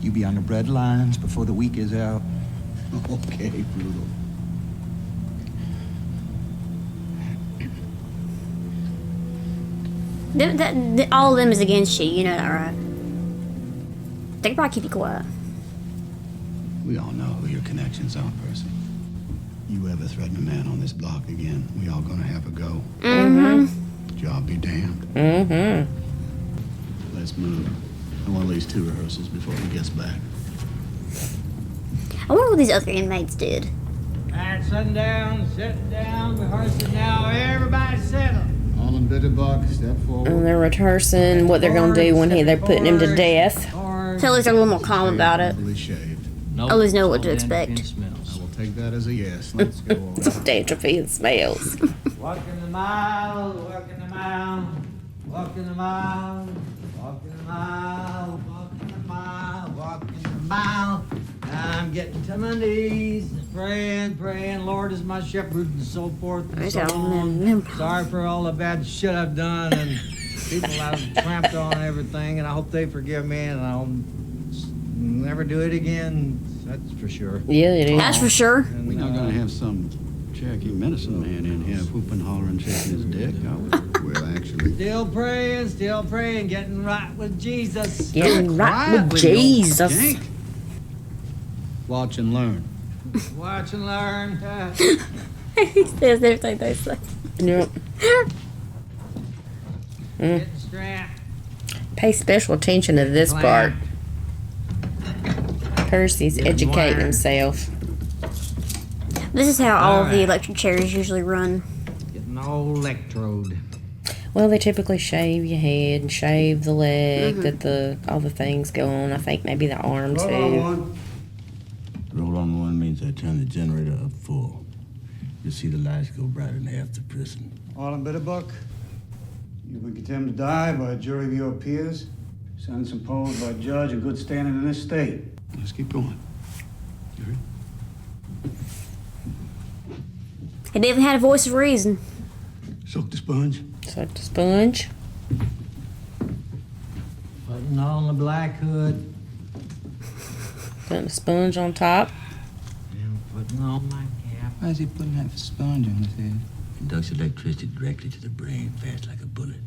[SPEAKER 8] You be on the bread lines before the week is out.
[SPEAKER 9] Okay, Brutal.
[SPEAKER 2] All of them is against you. You know that, right? They could probably keep you quiet.
[SPEAKER 9] We all know who your connections are, Percy. You ever threaten a man on this block again, we all gonna have a go.
[SPEAKER 2] Mm-hmm.
[SPEAKER 9] Job be damned.
[SPEAKER 1] Mm-hmm.
[SPEAKER 9] Let's move. I want at least 2 rehearsals before he gets back.
[SPEAKER 2] I wonder what these other inmates did.
[SPEAKER 11] All right, sit down, rehearsing now. Everybody settle.
[SPEAKER 9] All in Bitterbuck, step forward.
[SPEAKER 1] And they're rehearsing what they're gonna do when they're putting him to death.
[SPEAKER 2] Tell us they're a little more calm about it.
[SPEAKER 9] Shaved.
[SPEAKER 2] I always know what to expect.
[SPEAKER 9] I will take that as a yes. Let's go on.
[SPEAKER 1] Dandruffy and smells.
[SPEAKER 11] Walking the mile, walking the mile, walking the mile, walking the mile, walking the mile, walking the mile. I'm getting to my knees, praying, Lord is my shepherd, and so forth and so on. Sorry for all the bad shit I've done and people I've tramped on and everything, and I hope they forgive me, and I'll never do it again. That's for sure.
[SPEAKER 1] Yeah, it is.
[SPEAKER 2] That's for sure.
[SPEAKER 16] We're not gonna have some Cherokee medicine man in here whooping, hollering, shaking his dick, are we?
[SPEAKER 9] Well, actually.
[SPEAKER 11] Still praying, getting right with Jesus.
[SPEAKER 1] Getting right with Jesus.
[SPEAKER 16] Jink. Watch and learn.
[SPEAKER 11] Watch and learn.
[SPEAKER 2] He says everything they say.
[SPEAKER 1] Yep.
[SPEAKER 11] Getting strapped.
[SPEAKER 1] Pay special attention to this part. Percy's educating himself.
[SPEAKER 2] This is how all of the electric chairs usually run.
[SPEAKER 11] Getting old electrode.
[SPEAKER 1] Well, they typically shave your head and shave the leg that all the things go on. I think maybe the arm too.
[SPEAKER 9] Roll on one means I turn the generator up full. You'll see the lights go brighter than after prison.
[SPEAKER 12] All in Bitterbuck, you've been condemned to die by a jury of your peers. Sentence imposed by a judge in good standing in this state.
[SPEAKER 16] Let's keep going. You heard?
[SPEAKER 2] He definitely had a voice of reason.
[SPEAKER 16] Soak the sponge.
[SPEAKER 1] Soak the sponge.
[SPEAKER 11] Putting on the black hood.
[SPEAKER 1] Putting the sponge on top.
[SPEAKER 11] And putting on my cap.
[SPEAKER 10] Why is he putting that sponge on his head?
[SPEAKER 9] Conducts electricity directly to the brain, fast like a bullet.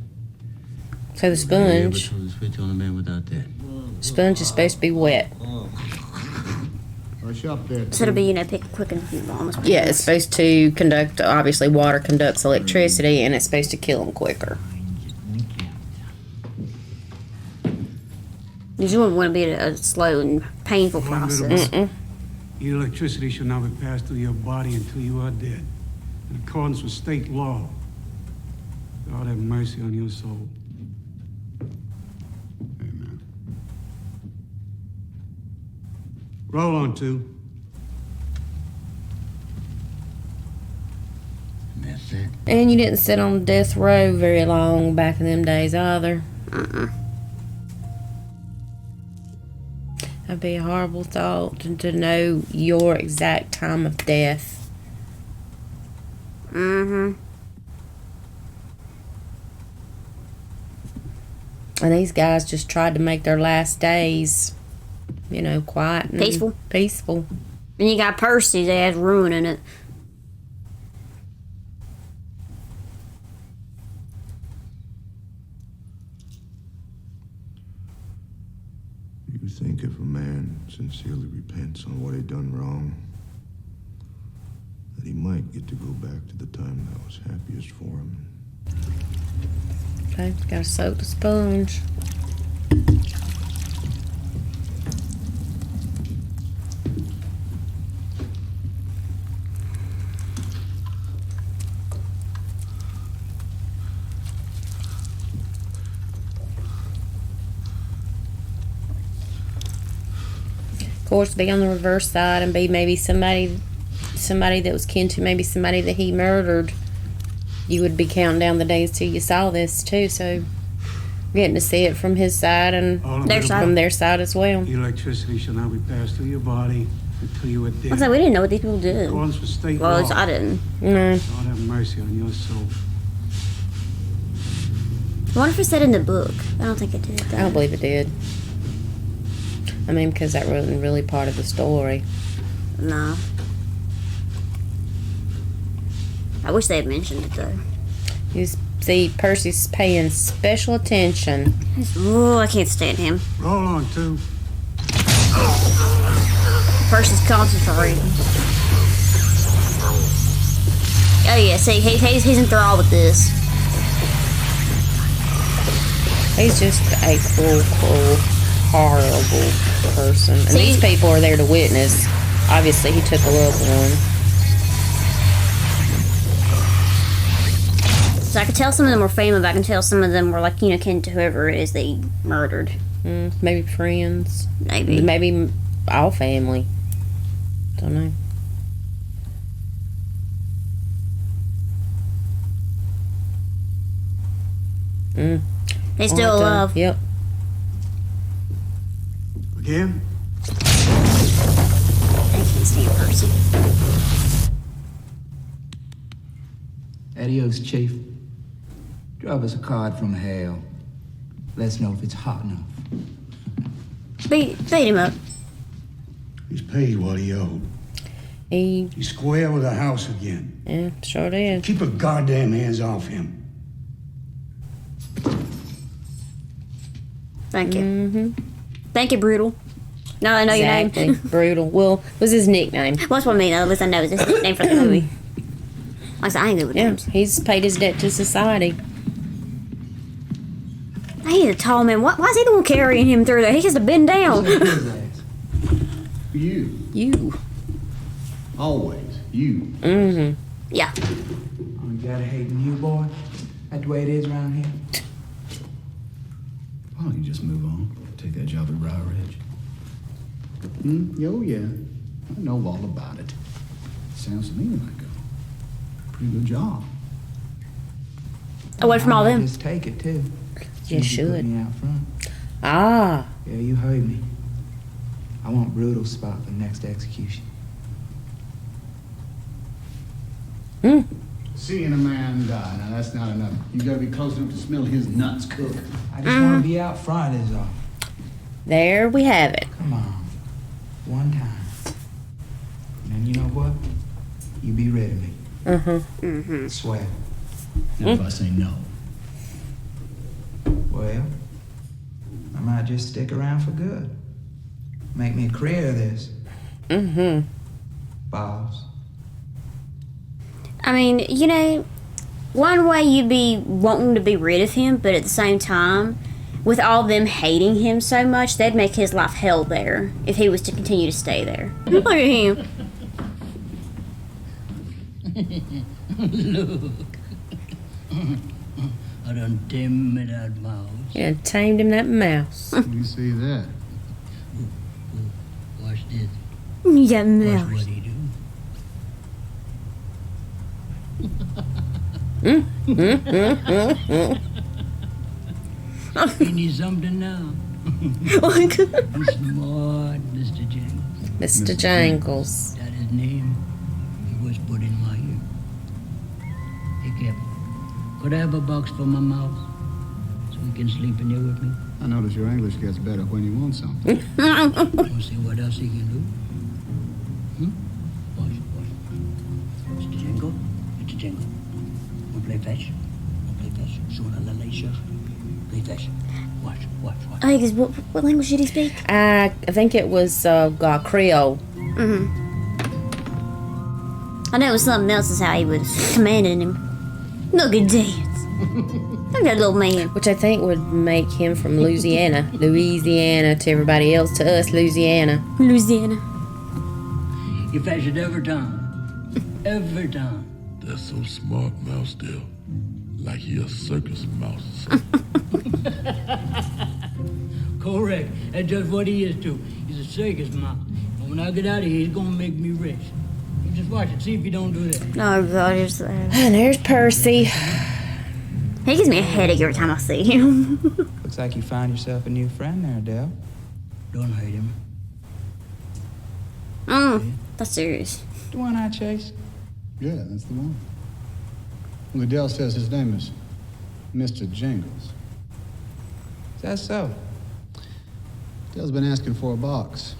[SPEAKER 1] So the sponge.
[SPEAKER 9] Never throw the switch on a man without that.
[SPEAKER 1] Sponge is supposed to be wet.
[SPEAKER 12] Rush up there.
[SPEAKER 2] So it'll be, pick quick and almost.
[SPEAKER 1] Yeah, it's supposed to conduct. Obviously, water conducts electricity, and it's supposed to kill them quicker.
[SPEAKER 2] You just want to be a slow and painful process.
[SPEAKER 3] Your electricity shall not be passed through your body until you are dead, in accordance with state law. God have mercy on your soul.
[SPEAKER 9] Amen.
[SPEAKER 3] Roll on, two.
[SPEAKER 9] And that's it.
[SPEAKER 1] And you didn't sit on death row very long back in them days either. That'd be a horrible thought to know your exact time of death. And these guys just tried to make their last days, quiet and
[SPEAKER 2] peaceful. And you got Percy's ass ruining it.
[SPEAKER 5] You think if a man sincerely repents on what he done wrong, that he might get to go back to the time that was happiest for him?
[SPEAKER 1] Okay, gotta soak the sponge. Of course, be on the reverse side and be maybe somebody that was kin to maybe somebody that he murdered. You would be counting down the days till you saw this too, so getting to see it from his side and from their side as well.
[SPEAKER 3] Your electricity shall not be passed through your body until you are dead.
[SPEAKER 2] I was like, we didn't know what these people did.
[SPEAKER 3] In accordance with state
[SPEAKER 2] Well, at
[SPEAKER 3] law.
[SPEAKER 2] least I didn't.
[SPEAKER 1] No.
[SPEAKER 3] God have mercy on your soul.
[SPEAKER 2] I wonder if it said in the book. I don't think it did.
[SPEAKER 1] I don't believe it did. I mean, because that wasn't really part of the story.
[SPEAKER 2] No. I wish they had mentioned it though.
[SPEAKER 1] You see, Percy's paying special attention.
[SPEAKER 2] Oh, I can't stand him.
[SPEAKER 3] Roll on, two.
[SPEAKER 2] Percy's concentrating. Oh yeah, see, he's enthralled with this.
[SPEAKER 1] He's just a cruel, horrible person. And
[SPEAKER 2] See,
[SPEAKER 1] these people are there to witness. Obviously, he took a loved one.
[SPEAKER 2] So I could tell some of them were famous, but I can tell some of them were like, kin to whoever it is they murdered.
[SPEAKER 1] Maybe friends.
[SPEAKER 2] Maybe
[SPEAKER 1] all family. Don't know.
[SPEAKER 2] They still alive.
[SPEAKER 1] Yep.
[SPEAKER 3] Again?
[SPEAKER 2] I can't stand Percy.
[SPEAKER 10] Adios, Chief. Drop us a card from hell. Let us know if it's hot enough.
[SPEAKER 2] Beat him up.
[SPEAKER 3] He's paid what he owed. He's square with the house again.
[SPEAKER 1] Yeah, sure did.
[SPEAKER 3] Keep your goddamn hands off him.
[SPEAKER 2] Thank you. Thank you, Brutal. No, I know your
[SPEAKER 1] Exactly.
[SPEAKER 2] name.
[SPEAKER 1] Brutal. Well, was his nickname.
[SPEAKER 2] What's what I mean? At least I know it's his nickname for the movie. Like I said, I ain't good with names.
[SPEAKER 1] He's paid his debt to society.
[SPEAKER 2] He's a tall man. Why is he the one carrying him through there? He has to bend down.
[SPEAKER 9] You. Always. You.
[SPEAKER 1] Mm-hmm.
[SPEAKER 2] Yeah.
[SPEAKER 10] Oh, you gotta hate you, boy. That's the way it is around here.
[SPEAKER 9] Why don't you just move on? Take that job at Briar Ridge. Oh, yeah. I know all about it. Sounds to me like a pretty good job.
[SPEAKER 2] Away from all them.
[SPEAKER 10] Just take it, too.
[SPEAKER 1] You should.
[SPEAKER 10] Put me out front.
[SPEAKER 1] Ah.
[SPEAKER 10] Yeah, you heard me. I want brutal spot for next execution.
[SPEAKER 9] Seeing a man die, now that's not enough. You gotta be close enough to smell his nuts cook.
[SPEAKER 10] I just want to be out front is all.
[SPEAKER 1] There we have it.
[SPEAKER 10] Come on. One time. And you know what? You be rid of me.
[SPEAKER 1] Mm-hmm.
[SPEAKER 10] Swear.
[SPEAKER 9] Now if I say no.
[SPEAKER 10] Well, I might just stick around for good. Make me a career of this.
[SPEAKER 1] Mm-hmm.
[SPEAKER 10] Boss.
[SPEAKER 2] I mean, you know, one way you'd be wanting to be rid of him, but at the same time, with all them hating him so much, that'd make his life hell there if he was to continue to stay there. Look at him.
[SPEAKER 6] Look. I done tamed him that mouse.
[SPEAKER 1] You done tamed him that mouse.
[SPEAKER 9] You see that?
[SPEAKER 6] Watch this.
[SPEAKER 2] You got
[SPEAKER 6] Watch
[SPEAKER 2] mouse.
[SPEAKER 6] what he do. He needs something now.
[SPEAKER 2] Oh, good.
[SPEAKER 6] Smart Mr. Jangles.
[SPEAKER 1] Mr. Jangles.
[SPEAKER 6] That his name. He was put in my ear. Hey, Captain, could I have a box for my mouse so he can sleep in there with me?
[SPEAKER 9] I notice your English gets better when you want something.
[SPEAKER 6] Want to see what else he can do? Watch. Mr. Jangle. Want to play fetch? Sooner or later. Play fetch. Watch.
[SPEAKER 2] Hey, 'cause what language did he speak?
[SPEAKER 1] I think it was Creole.
[SPEAKER 2] Mm-hmm. I know it was something else is how he was commanding him. Look at dance. Look at that little man.
[SPEAKER 1] Which I think would make him from Louisiana. Louisiana to everybody else, to us, Louisiana.
[SPEAKER 6] You fetch it every time. Every time.
[SPEAKER 5] That's so smart, Mouse Dale. Like he a circus mouse or something.
[SPEAKER 6] Correct. That's just what he is too. He's a circus mouse. And when I get out of here, he's gonna make me rich. You just watch it. See if you don't do that.
[SPEAKER 2] Oh, God, here's that.
[SPEAKER 1] And there's Percy.
[SPEAKER 2] He gives me a headache every time I see him.
[SPEAKER 10] Looks like you found yourself a new friend there, Dale.
[SPEAKER 6] Don't hate him.
[SPEAKER 2] That's serious.
[SPEAKER 10] The one I chased.
[SPEAKER 9] Yeah, that's the one. Liddell says his name is Mr. Jingles.
[SPEAKER 10] Is that so?
[SPEAKER 9] Dale's been asking for a box.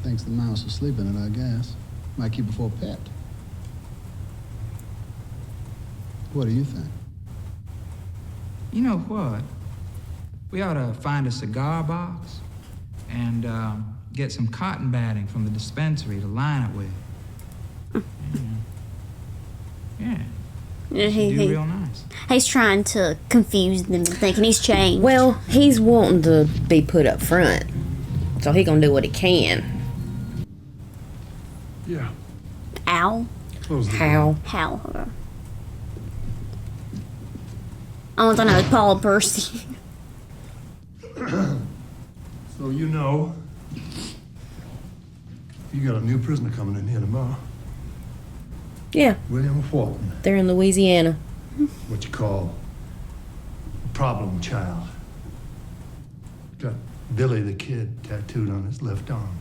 [SPEAKER 9] Thinks the mouse is sleeping in it, I guess. Might keep it for a pet. What do you think?
[SPEAKER 10] You know what? We ought to find a cigar box and get some cotton batting from the dispensary to line it with. Yeah.
[SPEAKER 2] Yeah,
[SPEAKER 10] do real nice.
[SPEAKER 2] He's trying to confuse them, thinking he's changed.
[SPEAKER 1] Well, he's wanting to be put up front. So he gonna do what he can.
[SPEAKER 5] Yeah.
[SPEAKER 2] Ow.
[SPEAKER 1] How?
[SPEAKER 2] Okay. I want to know it's Paul and Percy.
[SPEAKER 17] So you know, you got a new prisoner coming in here tomorrow.
[SPEAKER 1] Yeah.
[SPEAKER 17] William Fulton,
[SPEAKER 1] They're in Louisiana.
[SPEAKER 17] what you call a problem child. Got Billy the Kid tattooed on his left arm.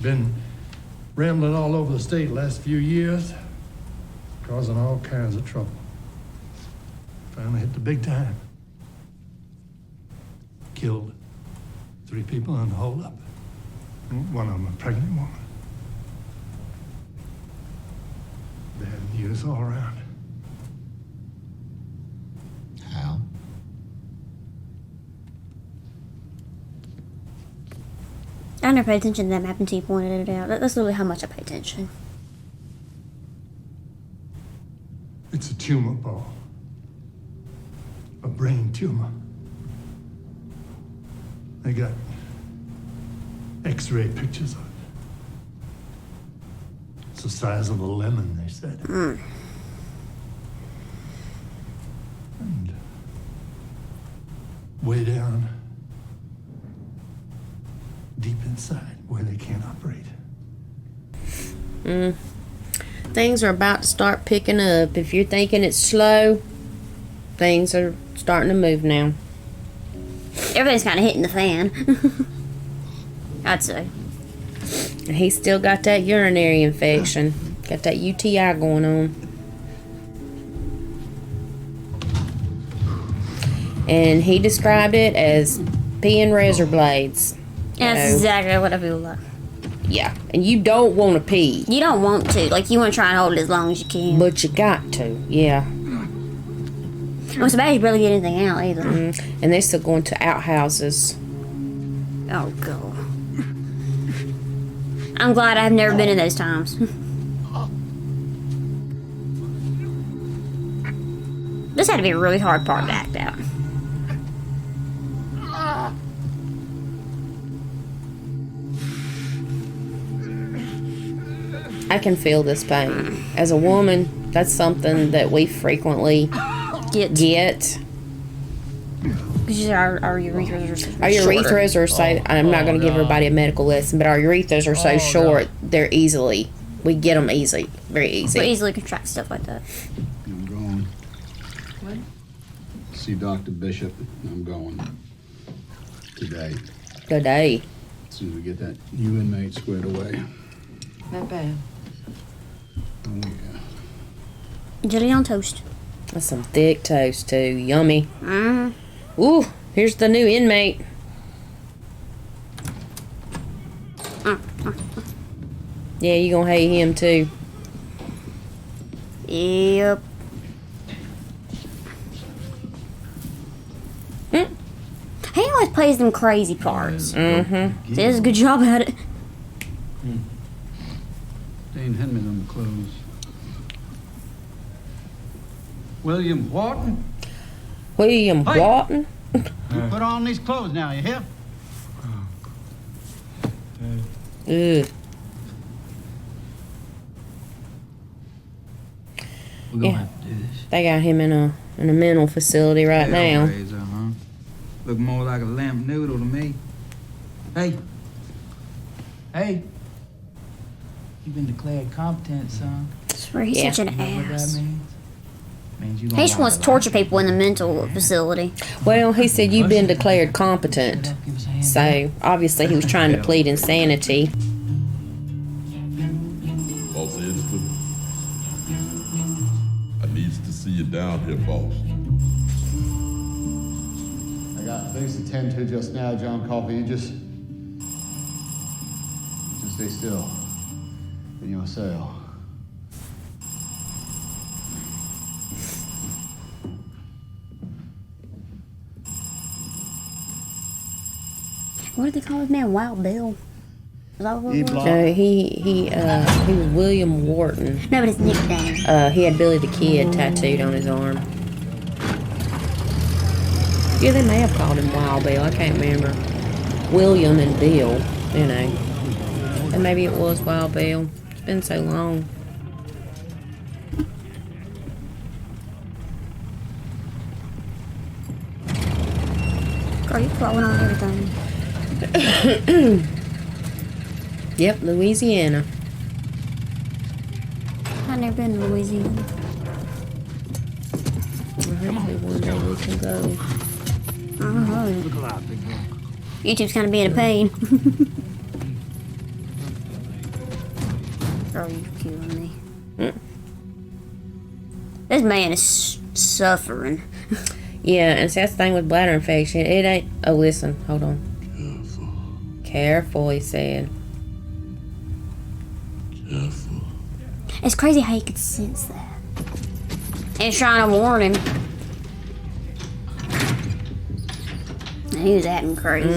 [SPEAKER 17] Been rambling all over the state last few years, causing all kinds of trouble. Finally hit the big time. Killed 3 people in the holdup. One of them a pregnant woman. Bad news all around.
[SPEAKER 9] How?
[SPEAKER 2] I never paid attention to that map until you pointed it out. That's literally how much I pay attention.
[SPEAKER 17] It's a tumor, Paul. A brain tumor.
[SPEAKER 13] They got X-ray pictures of it. It's the size of a lemon, they said. And way down, deep inside, where they can't operate.
[SPEAKER 1] Things are about to start picking up. If you're thinking it's slow, things are starting to move now.
[SPEAKER 2] Everything's kind of hitting the fan. I'd say.
[SPEAKER 1] And he's still got that urinary infection. Got that UTI going on. And he described it as peeing razor blades.
[SPEAKER 2] That's exactly what I feel like.
[SPEAKER 1] Yeah, and you don't want to pee.
[SPEAKER 2] You don't want to. Like, you want to try and hold it as long as you can.
[SPEAKER 1] But you got to, yeah.
[SPEAKER 2] I'm so bad you barely get anything out either.
[SPEAKER 1] And they're still going to outhouses.
[SPEAKER 2] Oh, God. I'm glad I've never been in those times. This had to be a really hard part to act out.
[SPEAKER 1] I can feel this pain. As a woman, that's something that we frequently get.
[SPEAKER 2] Because our urethras are so
[SPEAKER 1] Our urethras are so, I'm not going to give everybody a medical lesson, but our urethras are so short, they're easily, we get them easy, very easy.
[SPEAKER 2] We easily contract stuff like that.
[SPEAKER 9] I'm going.
[SPEAKER 2] What?
[SPEAKER 9] See Dr. Bishop. I'm going. Today.
[SPEAKER 1] Today.
[SPEAKER 9] As soon as we get that new inmate squared away.
[SPEAKER 1] Not bad.
[SPEAKER 9] Oh, yeah.
[SPEAKER 2] Jelly on toast.
[SPEAKER 1] That's some thick toast, too. Yummy. Ooh, here's the new inmate. Yeah, you gonna hate him, too.
[SPEAKER 2] Yep. He always plays them crazy parts. He does a good job at it.
[SPEAKER 16] Dane, hand me them clothes. William Wharton?
[SPEAKER 1] William
[SPEAKER 16] Hey!
[SPEAKER 1] Wharton?
[SPEAKER 16] You
[SPEAKER 11] Put on these clothes now, you hear?
[SPEAKER 1] Ugh.
[SPEAKER 10] We're gonna have to do this.
[SPEAKER 1] They got him in a mental facility right now.
[SPEAKER 10] Hellraiser, huh? Look more like a lamp noodle to me. Hey. Hey. You've been declared competent, son.
[SPEAKER 2] I swear he's such an
[SPEAKER 10] You know what that
[SPEAKER 2] ass.
[SPEAKER 10] means? Means you
[SPEAKER 2] He
[SPEAKER 10] gonna
[SPEAKER 2] just wants to torture people in the mental facility.
[SPEAKER 1] Well, he said you've been declared competent. So, obviously he was trying to plead insanity.
[SPEAKER 5] Boss Edgewood, I needs to see you down here, boss.
[SPEAKER 9] I got things to tend to just now, John Coffey. You just stay still in your cell.
[SPEAKER 2] What did they call his man? Wild Bill? Is that what it was?
[SPEAKER 1] No, he was William Wharton.
[SPEAKER 2] No, but his nickname.
[SPEAKER 1] He had Billy the Kid tattooed on his arm. Yeah, they may have called him Wild Bill. I can't remember. William and Bill, you know. And maybe it was Wild Bill. It's been so long.
[SPEAKER 2] Girl, you throwing on everything.
[SPEAKER 1] Yep, Louisiana.
[SPEAKER 2] I've never been to Louisiana.
[SPEAKER 1] Hopefully one day we can go.
[SPEAKER 2] YouTube's kind of being a pain. Girl, you killing me. This man is suffering.
[SPEAKER 1] Yeah, and see, that's the thing with bladder infection. It ain't. Oh, listen, hold on. Careful, he said.
[SPEAKER 5] Careful.
[SPEAKER 2] It's crazy how you could sense that. And he's trying to warn him. And he was acting crazy.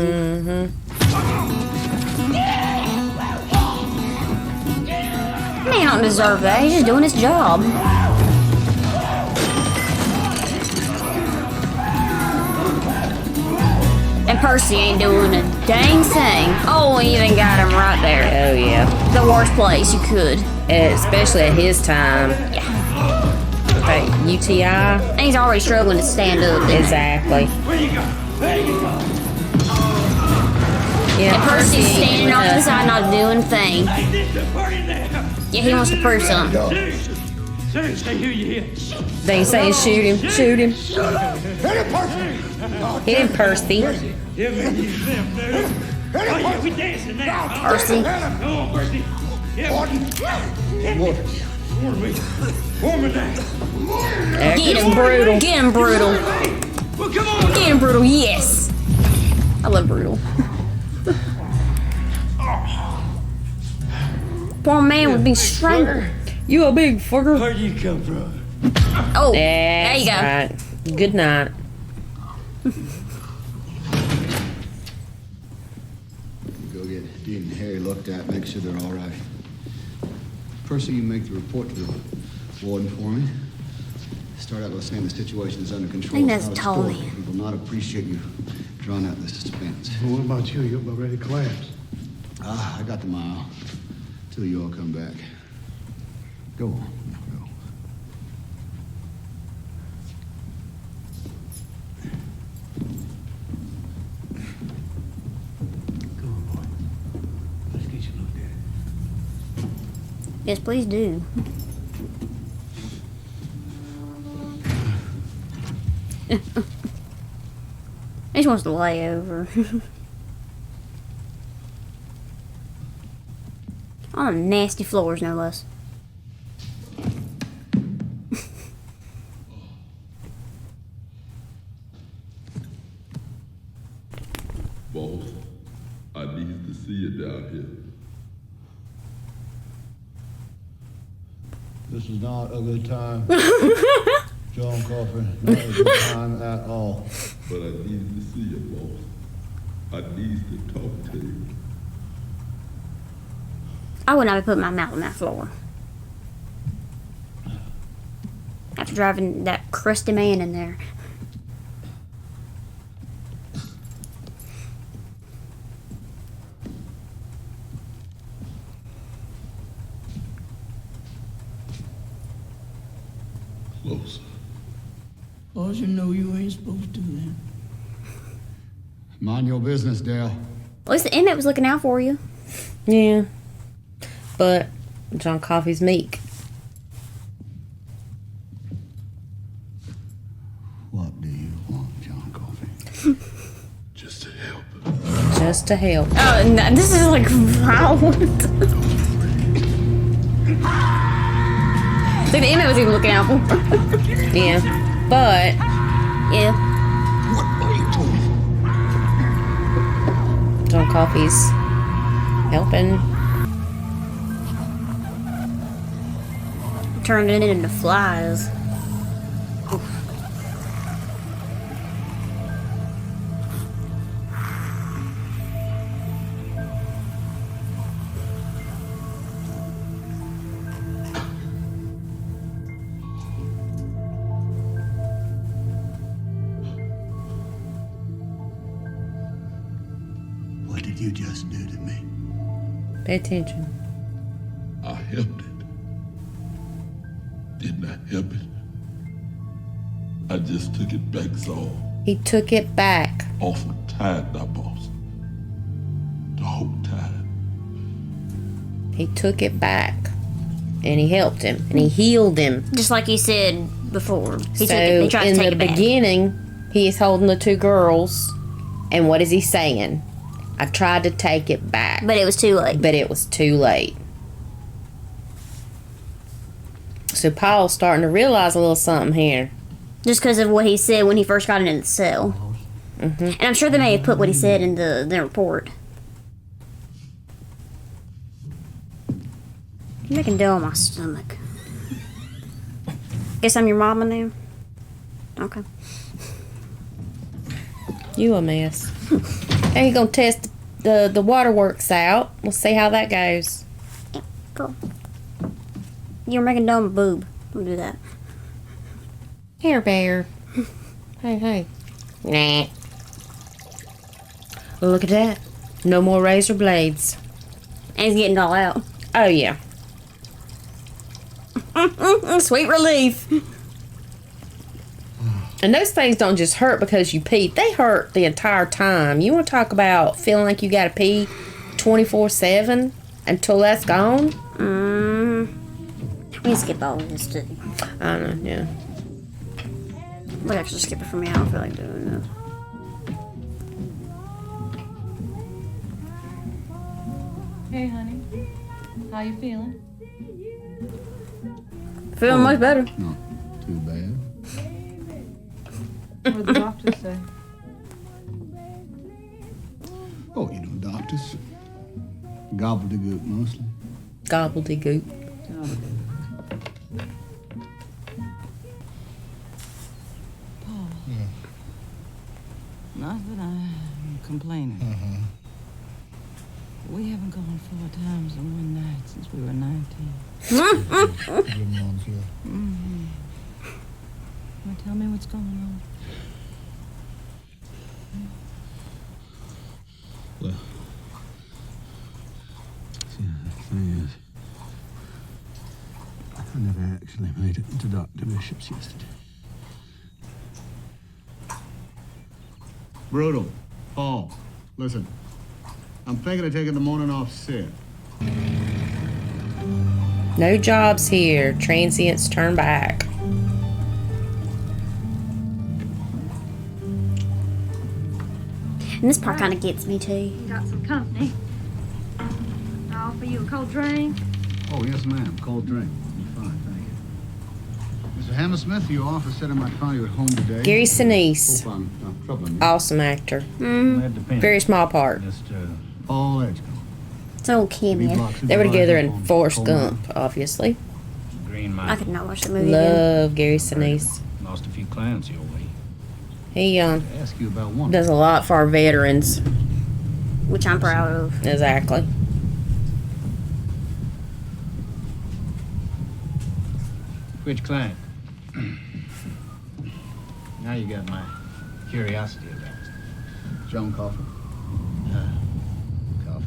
[SPEAKER 2] Man don't deserve that. He's just doing his job. That And Percy ain't doing a dang thing. Oh, we even got him right there.
[SPEAKER 1] Oh, yeah.
[SPEAKER 2] The worst place you could.
[SPEAKER 1] Especially at his time.
[SPEAKER 2] Yeah.
[SPEAKER 1] Okay, UTI.
[SPEAKER 2] And he's already struggling to stand up.
[SPEAKER 1] Exactly.
[SPEAKER 11] Where you go? Where you go?
[SPEAKER 1] Yeah,
[SPEAKER 2] And Percy's standing off to the side, not doing a thing.
[SPEAKER 11] Hey, this is party there.
[SPEAKER 2] Yeah, he wants to prove something.
[SPEAKER 11] Sir, stay here, you hear?
[SPEAKER 1] They saying shoot him, shoot him. Hit him, Percy.
[SPEAKER 11] Give me these lips, dude. Oh, yeah, we dancing now.
[SPEAKER 2] Percy.
[SPEAKER 11] Come on, Percy. Yeah. Warm me. Warm me down.
[SPEAKER 2] Get him, Brutal. Get him, Brutal.
[SPEAKER 11] Well, come on.
[SPEAKER 2] Get him, Brutal. Yes. I love Brutal. Poor man would be strangled.
[SPEAKER 1] You a big fucker.
[SPEAKER 11] Where'd you come from?
[SPEAKER 2] Oh, there you go.
[SPEAKER 1] Right. Good night.
[SPEAKER 9] Go get Dean and Harry looked at, make sure they're all right. Percy, you make the report to the warden for me. Start out by saying the situation is under control.
[SPEAKER 2] I think that's
[SPEAKER 9] How it's
[SPEAKER 2] totally.
[SPEAKER 9] stored. He will not appreciate you drawing out the suspense.
[SPEAKER 17] Well, what about you? You're about ready to collapse.
[SPEAKER 9] I got the mile. Till you all come back. Go on. Go.
[SPEAKER 12] Come on, boy. Let's get you looked at.
[SPEAKER 2] Yes, please do. He just wants to lay over. On nasty floors, no less.
[SPEAKER 5] Boss, I need to see you down here.
[SPEAKER 4] This is not a good time. John Coffey, not a good time at all.
[SPEAKER 5] But I need to see you, boss. I need to talk to you.
[SPEAKER 2] I would not be putting my mouth on that floor. After driving that crusty man in there.
[SPEAKER 5] Closer.
[SPEAKER 6] Well, you know you ain't supposed to then.
[SPEAKER 9] Mind your business, Dale.
[SPEAKER 2] At least the inmate was looking out for you.
[SPEAKER 1] Yeah. But John Coffey's meek.
[SPEAKER 9] What do you want, John Coffey?
[SPEAKER 5] Just to help.
[SPEAKER 1] Just to help.
[SPEAKER 2] Oh, no, this is like violent. So the inmate was even looking out for her.
[SPEAKER 1] Yeah. But
[SPEAKER 2] yeah.
[SPEAKER 1] John Coffey's helping.
[SPEAKER 2] Turning it into flies.
[SPEAKER 9] What did you just do to me?
[SPEAKER 1] Pay attention.
[SPEAKER 5] I helped it. Didn't I help it? I just took it back, so
[SPEAKER 1] He took it back.
[SPEAKER 5] awful tired now, boss. The whole time.
[SPEAKER 1] He took it back. And he helped him. And he healed him.
[SPEAKER 2] Just like you said before. He
[SPEAKER 1] So
[SPEAKER 2] took it, he tried to
[SPEAKER 1] in
[SPEAKER 2] take
[SPEAKER 1] the
[SPEAKER 2] it back.
[SPEAKER 1] beginning, he is holding the two girls. And what is he saying? I tried to take it back.
[SPEAKER 2] But it was too late.
[SPEAKER 1] But it was too late. So Paul's starting to realize a little something here.
[SPEAKER 2] Just because of what he said when he first got into the cell.
[SPEAKER 1] Mm-hmm.
[SPEAKER 2] And I'm sure they may have put what he said in the report. You're making dough on my stomach. Guess I'm your mama now? Okay.
[SPEAKER 1] You a mess. Now you gonna test the waterworks out. We'll see how that goes.
[SPEAKER 2] Cool. You're making dough on my boob. Don't do that.
[SPEAKER 1] Here, Bear. Hey, hey. Nah. Look at that. No more razor blades.
[SPEAKER 2] And he's getting it all out.
[SPEAKER 1] Oh, yeah.
[SPEAKER 2] Sweet relief.
[SPEAKER 1] And those things don't just hurt because you pee. They hurt the entire time. You want to talk about feeling like you got to pee 24/7 until that's gone?
[SPEAKER 2] We can skip all of this too.
[SPEAKER 1] I don't know, yeah.
[SPEAKER 2] But actually skip it for me. I don't feel like doing this.
[SPEAKER 18] Hey, honey. How you feeling?
[SPEAKER 2] Feeling much better.
[SPEAKER 9] Not too bad.
[SPEAKER 18] What did the doctor say?
[SPEAKER 9] Oh, you know, doctors. Gobbledygook mostly.
[SPEAKER 1] Gobbledygook.
[SPEAKER 14] Paul. Not that I'm complaining. We haven't gone 4 times in one night since we were 19. Well, tell me what's going on.
[SPEAKER 9] Well, see, the thing is, I never actually made it into Dr. Bishop's yesterday. Brutal. Paul, listen. I'm thinking of taking the morning off sick.
[SPEAKER 1] No jobs here. Transients turn back.
[SPEAKER 2] And this part kind of gets me too.
[SPEAKER 18] You got some company. I'll offer you a cold drink.
[SPEAKER 9] Oh, yes, ma'am. Cold drink. Fine, thank you. Mr. Hammersmith, you offered said I might find you at home today.
[SPEAKER 1] Gary Sinise.
[SPEAKER 9] Hope I'm not troubling you.
[SPEAKER 1] Awesome actor.
[SPEAKER 16] That depends.
[SPEAKER 1] Very small part.
[SPEAKER 9] Paul Edgecombe.
[SPEAKER 2] It's an old cameo.
[SPEAKER 1] They were together in Forrest Gump, obviously.
[SPEAKER 16] Green Mile.
[SPEAKER 2] I could not watch the movie again.
[SPEAKER 1] Love Gary Sinise.
[SPEAKER 16] Lost a few clients your way.
[SPEAKER 1] He
[SPEAKER 9] Ask you about one.
[SPEAKER 1] does a lot for our veterans.
[SPEAKER 2] Which I'm proud of.
[SPEAKER 1] Exactly.
[SPEAKER 16] Which client? Now you got my curiosity aroused.
[SPEAKER 9] John Coffey.
[SPEAKER 16] Coffee.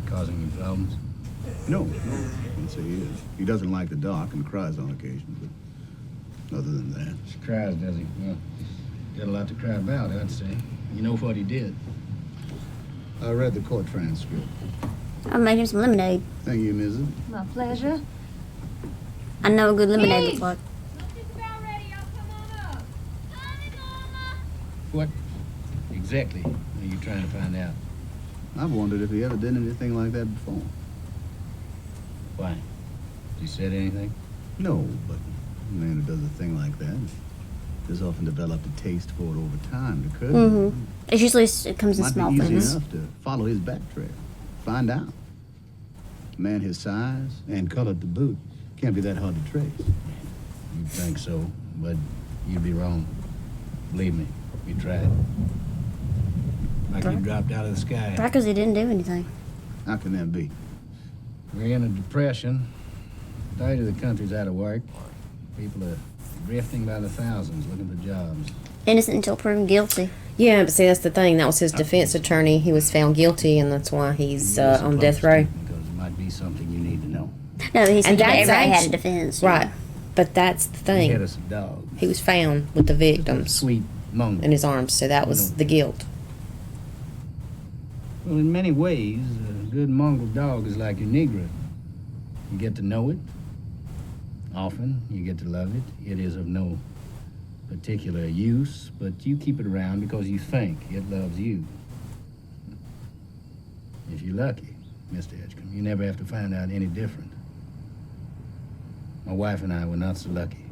[SPEAKER 16] Causing you problems?
[SPEAKER 9] No, I wouldn't say he is. He doesn't like the doc and cries on occasion, but other than that.
[SPEAKER 16] He cries, does he? Well, got a lot to cry about, I'd say. You know what he did?
[SPEAKER 9] I read the court transcript.
[SPEAKER 2] I made him some lemonade.
[SPEAKER 9] Thank you, Mrs.
[SPEAKER 18] My pleasure.
[SPEAKER 2] I know a good lemonade looks like.
[SPEAKER 16] What exactly are you trying to find out?
[SPEAKER 9] I've wondered if he ever did anything like that before.
[SPEAKER 16] Why? You said anything?
[SPEAKER 9] No, but a man who does a thing like that has often developed a taste for it over time. It could.
[SPEAKER 2] It's usually it comes in
[SPEAKER 9] Might
[SPEAKER 2] small
[SPEAKER 9] be easy
[SPEAKER 2] things.
[SPEAKER 9] enough to follow his back trail, find out. A man his size and color to boot can't be that hard to trace.
[SPEAKER 16] You'd think so, but you'd be wrong. Believe me, we tried. Like you dropped out of the sky.
[SPEAKER 2] Probably because he didn't do anything.
[SPEAKER 9] How can that be?
[SPEAKER 16] We're in a depression. State of the country's out of work. People are drifting by the thousands looking for jobs.
[SPEAKER 2] Innocent until proven guilty.
[SPEAKER 1] Yeah, but see, that's the thing. That was his defense attorney. He was found guilty, and that's why he's on death row.
[SPEAKER 16] Because it might be something you need to know.
[SPEAKER 2] No, he said
[SPEAKER 1] And that's
[SPEAKER 2] everybody had a
[SPEAKER 1] actu-
[SPEAKER 2] defense.
[SPEAKER 1] Right. But that's the
[SPEAKER 16] He had
[SPEAKER 1] thing.
[SPEAKER 16] us a dog.
[SPEAKER 1] He was found with the victims
[SPEAKER 16] Sweet mongrel.
[SPEAKER 1] in his arms, so that was the guilt.
[SPEAKER 16] Well, in many ways, a good mongrel dog is like your Negro. You get to know it. Often, you get to love it. It is of no particular use, but you keep it around because you think it loves you. If you're lucky, Mr. Edgecombe, you never have to find out any different. My wife and I were not so lucky.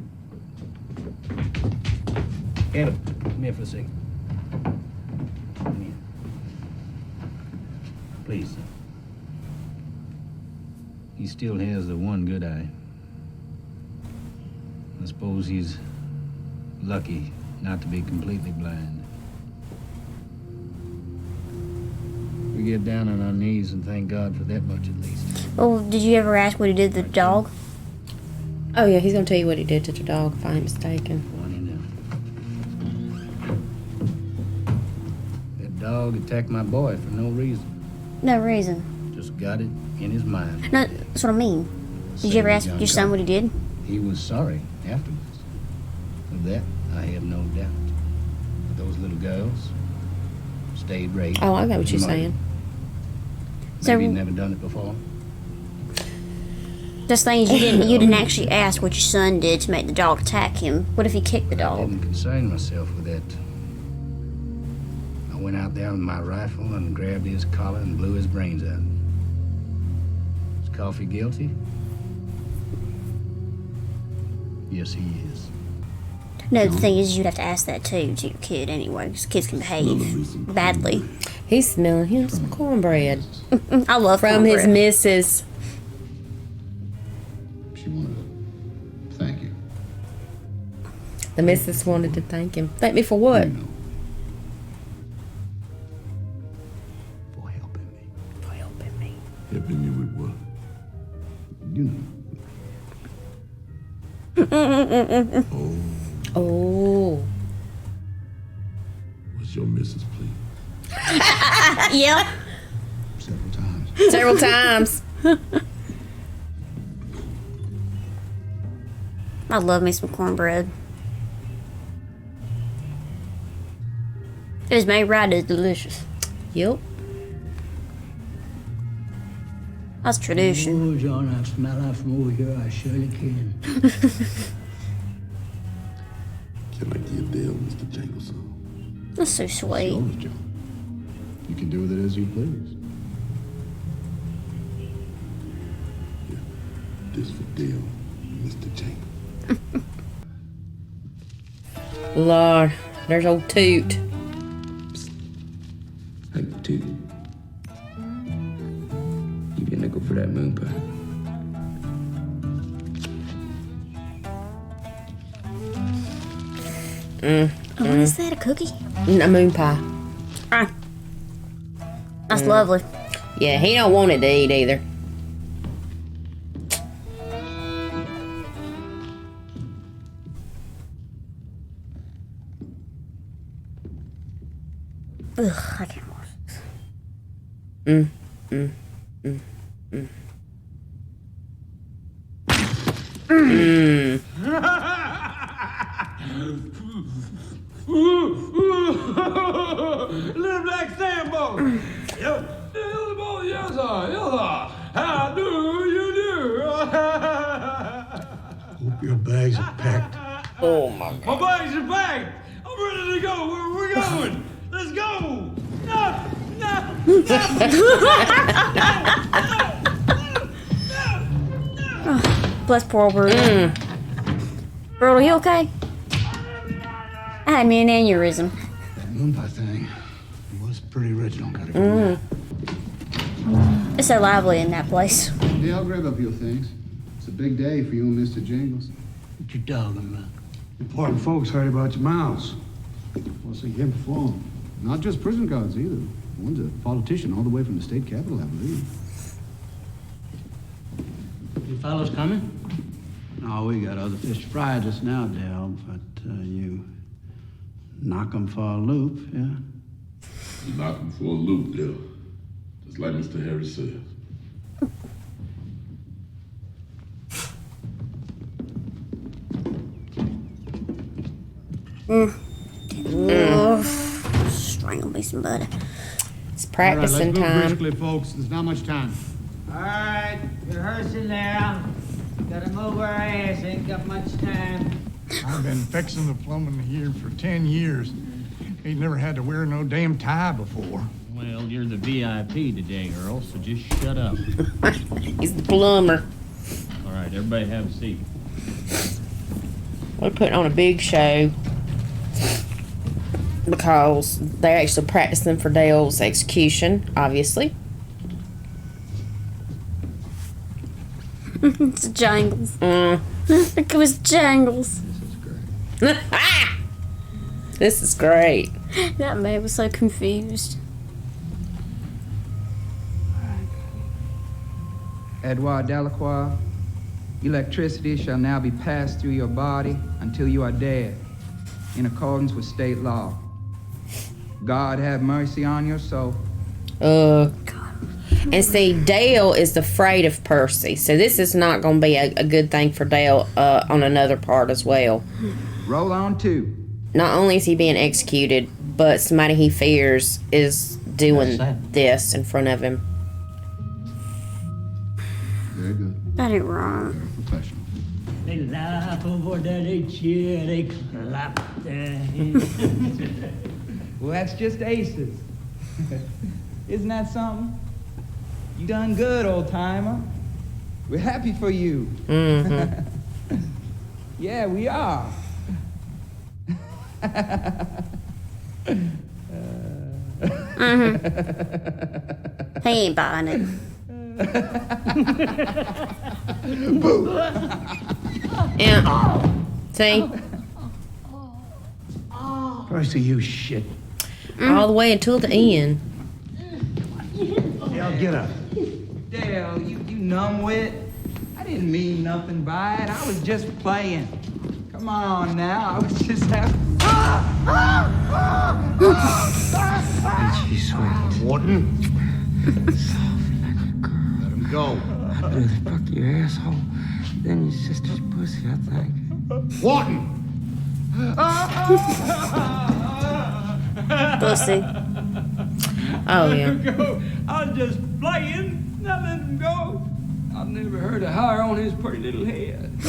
[SPEAKER 16] Caleb, come here for a second. Come here. Please. He still has the one good eye. I suppose he's lucky not to be completely blind. We get down on our knees and thank God for that much at least.
[SPEAKER 2] Oh, did you ever ask what he did to the dog?
[SPEAKER 1] Oh, yeah, he's going to tell you what he did to the dog, if I ain't mistaken.
[SPEAKER 16] That dog dog attacked my boy for no reason.
[SPEAKER 2] No reason.
[SPEAKER 16] Just got it in his mind.
[SPEAKER 2] No, that's what I mean. Did you ever ask your son what he did?
[SPEAKER 16] He was sorry afterwards. Of that, I have no doubt. But those little girls stayed raped.
[SPEAKER 1] Oh, I got what
[SPEAKER 16] and
[SPEAKER 1] you're
[SPEAKER 16] murdered.
[SPEAKER 1] saying.
[SPEAKER 2] So-
[SPEAKER 16] Maybe he'd never done it before.
[SPEAKER 2] Those things you didn't actually ask what your son did to make the dog attack him. What if he kicked the
[SPEAKER 16] I
[SPEAKER 2] dog?
[SPEAKER 16] didn't concern myself with that. I went out there with my rifle and grabbed his collar and blew his brains out. Is Coffee guilty? Yes, he is.
[SPEAKER 2] No, the thing is, you'd have to ask that too to your kid anyway, because kids can behave badly.
[SPEAKER 1] He's smelling him some cornbread.
[SPEAKER 2] I love
[SPEAKER 1] From his
[SPEAKER 2] cornbread.
[SPEAKER 1] missus.
[SPEAKER 9] She wanted to thank you.
[SPEAKER 1] The missus wanted to thank him. Thank me for what?
[SPEAKER 9] For helping me.
[SPEAKER 1] For helping me.
[SPEAKER 5] Helping you with what?
[SPEAKER 9] You know.
[SPEAKER 1] Oh.
[SPEAKER 5] What's your missus, please?
[SPEAKER 2] Yeah.
[SPEAKER 9] Several times.
[SPEAKER 1] Several times.
[SPEAKER 2] I love me some cornbread. It is made right, it's delicious.
[SPEAKER 1] Yep.
[SPEAKER 2] That's tradition.
[SPEAKER 6] Oh, John, I smell that from over here. I surely can.
[SPEAKER 5] Can I give Dale Mr. Jangles some?
[SPEAKER 2] That's so sweet.
[SPEAKER 9] Yours, John. You can do with it as you please.
[SPEAKER 5] This for Dale, Mr. Jangles.
[SPEAKER 1] Lord, there's old Toot.
[SPEAKER 19] Hey, Toot. Give me a nickel for that moon pie.
[SPEAKER 2] What is that, a cookie?
[SPEAKER 1] A moon pie.
[SPEAKER 2] Ah. That's lovely.
[SPEAKER 1] Yeah, he don't want it to eat either.
[SPEAKER 2] Ugh, I can't watch this.
[SPEAKER 11] Little Black Sambo. Yo, little boy, yes, sir, yes, sir. How do you do?
[SPEAKER 3] Hope your bags are packed.
[SPEAKER 1] Oh my
[SPEAKER 11] My bags are packed. I'm ready to go. Where we're going? Let's go. No,
[SPEAKER 2] Bless poor Brutal. Brutal, you okay? I had me an aneurysm.
[SPEAKER 3] That moon pie thing was pretty original. Gotta go.
[SPEAKER 2] It's so lively in that place.
[SPEAKER 9] Yeah, I'll grab up your things. It's a big day for you and Mr. Jingles.
[SPEAKER 6] What you talking about?
[SPEAKER 3] Important folks heard about your mouse.
[SPEAKER 9] Want to see him perform. Not just prison guards either. One's a politician all the way from the state capitol, I believe.
[SPEAKER 6] You fellows coming?
[SPEAKER 11] No, we got other fish to fry just now, Dale, but you knock 'em for a loop, yeah?
[SPEAKER 5] You knock him for a loop, Dale. Just like Mr. Harris says.
[SPEAKER 2] Strangle me some butter.
[SPEAKER 1] It's practicing
[SPEAKER 3] All right, let's move
[SPEAKER 1] time.
[SPEAKER 3] briskly, folks. There's not much time.
[SPEAKER 11] All right, rehearsing now. Gotta move our ass, ain't got much time.
[SPEAKER 13] I've been fixing the plumbing here for 10 years. Ain't never had to wear no damn tie before.
[SPEAKER 15] Well, you're the VIP today, Earl, so just shut up.
[SPEAKER 1] He's the plumber.
[SPEAKER 15] All right, everybody have a seat.
[SPEAKER 1] We're putting on a big show because they're actually practicing for Dale's execution, obviously.
[SPEAKER 2] It's Jangles. It was Jangles.
[SPEAKER 1] This is great.
[SPEAKER 2] That man was so confused.
[SPEAKER 10] Edouard Delacroix, electricity shall now be passed through your body until you are dead, in accordance with state law. God have mercy on your soul.
[SPEAKER 1] And see, Dale is afraid of Percy, so this is not going to be a good thing for Dale on another part as well.
[SPEAKER 10] Roll on 2.
[SPEAKER 1] Not only is he being executed, but somebody he fears is doing this in front of him.
[SPEAKER 9] Very good.
[SPEAKER 2] That ain't wrong.
[SPEAKER 9] Professional.
[SPEAKER 6] They laugh over there, they cheer, they clap their hands.
[SPEAKER 10] Well, that's just aces. Isn't that something? You done good, old timer. We're happy for you.
[SPEAKER 1] Mm-hmm.
[SPEAKER 10] Yeah, we are.
[SPEAKER 2] He ain't buying it.
[SPEAKER 1] Yeah. See?
[SPEAKER 17] Percy, you shit.
[SPEAKER 1] All the way until the end.
[SPEAKER 17] Dale, get up.
[SPEAKER 10] Dale, you numbwit. I didn't mean nothing by it. I was just playing. Come on now. I was just having...
[SPEAKER 19] Ain't she sweet?
[SPEAKER 17] Warden. Let him go.
[SPEAKER 19] I'd rather fuck your asshole than your sister's pussy, I think.
[SPEAKER 17] Warden!
[SPEAKER 2] Pussy.
[SPEAKER 1] Oh, yeah.
[SPEAKER 6] I was just playing. Now let him go. I've never heard a hair on his pretty little head.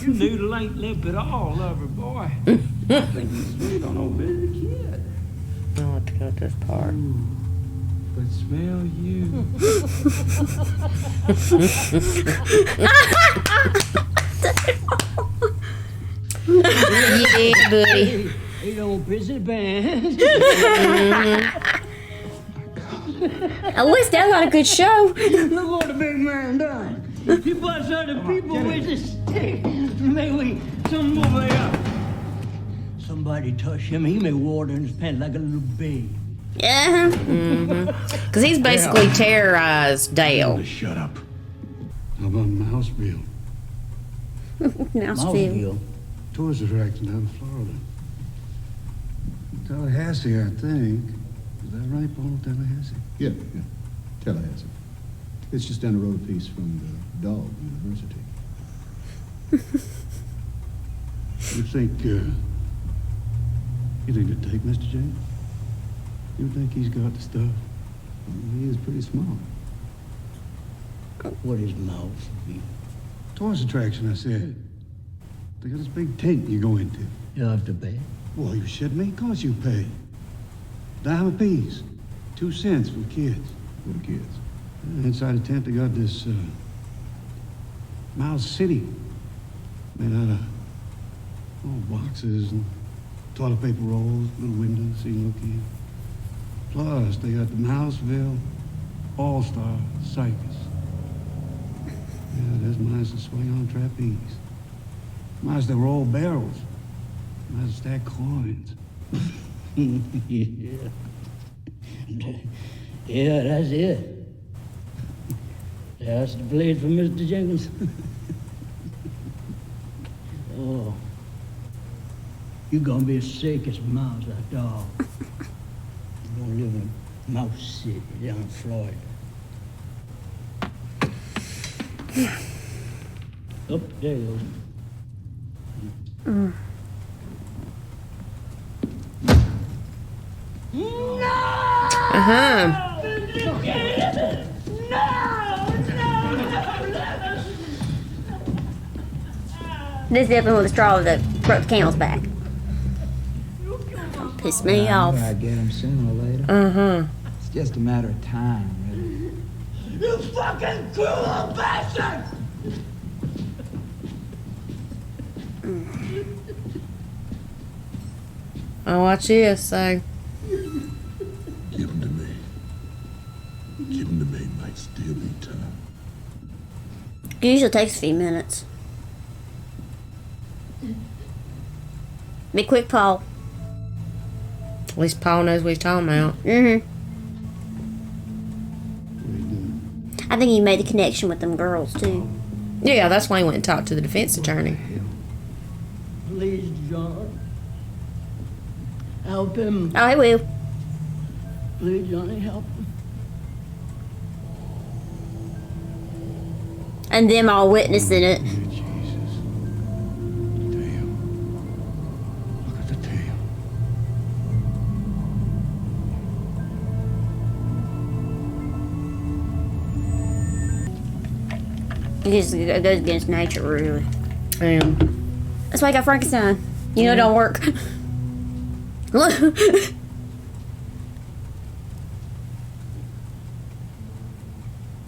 [SPEAKER 6] Your noodle ain't limp at all, lover boy. I think he's sweet on old Billy the Kid.
[SPEAKER 1] I'll have to go to this part.
[SPEAKER 6] But smell you.
[SPEAKER 1] Yeah, buddy.
[SPEAKER 6] He don't piss his pants.
[SPEAKER 2] At least that got a good show.
[SPEAKER 6] Look what the big man done. He busts other people with a stick. Maybe some over there. Somebody touch him, he may water in his pants like a little baby.
[SPEAKER 2] Yeah.
[SPEAKER 1] Because he's basically terrorized Dale.
[SPEAKER 17] Shut up. How about Mouseville?
[SPEAKER 2] Mouseville.
[SPEAKER 17] Tourist attraction down in Florida. Tallahassee, I think. Is that right, Paul? Tallahassee?
[SPEAKER 9] Yeah. Tallahassee. It's just down the road a piece from the Dog University.
[SPEAKER 17] You think it'd take Mr. James? You think he's got the stuff?
[SPEAKER 9] He is pretty smart.
[SPEAKER 6] What is Mouseville?
[SPEAKER 17] Tourist attraction, I said. They got this big tent you go into.
[SPEAKER 6] You have to pay.
[SPEAKER 17] Well, you shit me? Of course you pay. Dime a piece. 2 cents for kids.
[SPEAKER 9] What are kids?
[SPEAKER 17] Inside the tent, they got this Mouse City made out of boxes and toilet paper rolls, little windows so you can look in. Plus, they got the Mouseville All-Star Circus. Yeah, there's mice that swing on trapeze. Mice that roll barrels. Mice that stack coins.
[SPEAKER 6] Yeah. Yeah, that's it. That's the blade for Mr. Jenkins. Oh. You're gonna be as sick as a mouse, that dog. You're gonna live in Mouse City down in Florida. Up there you go.
[SPEAKER 2] This definitely was the straw that broke the camel's back. Pissed me off.
[SPEAKER 10] I get him sooner or later. It's just a matter of time, really.
[SPEAKER 6] You fucking cruel bastard!
[SPEAKER 1] Oh, watch this, so.
[SPEAKER 5] Give him to me. Give him to me. Might still be time.
[SPEAKER 2] It usually takes a few minutes. Be quick, Paul.
[SPEAKER 1] At least Paul knows what he's talking about.
[SPEAKER 2] I think he made the connection with them girls, too.
[SPEAKER 1] Yeah, that's why he went and talked to the defense attorney.
[SPEAKER 6] Please, John. Help him.
[SPEAKER 2] Oh, he will.
[SPEAKER 6] Please, Johnny, help him.
[SPEAKER 2] And them all witnessing it. It just goes against nature, really. That's why I got Frankenstein. You know, it don't work. Look.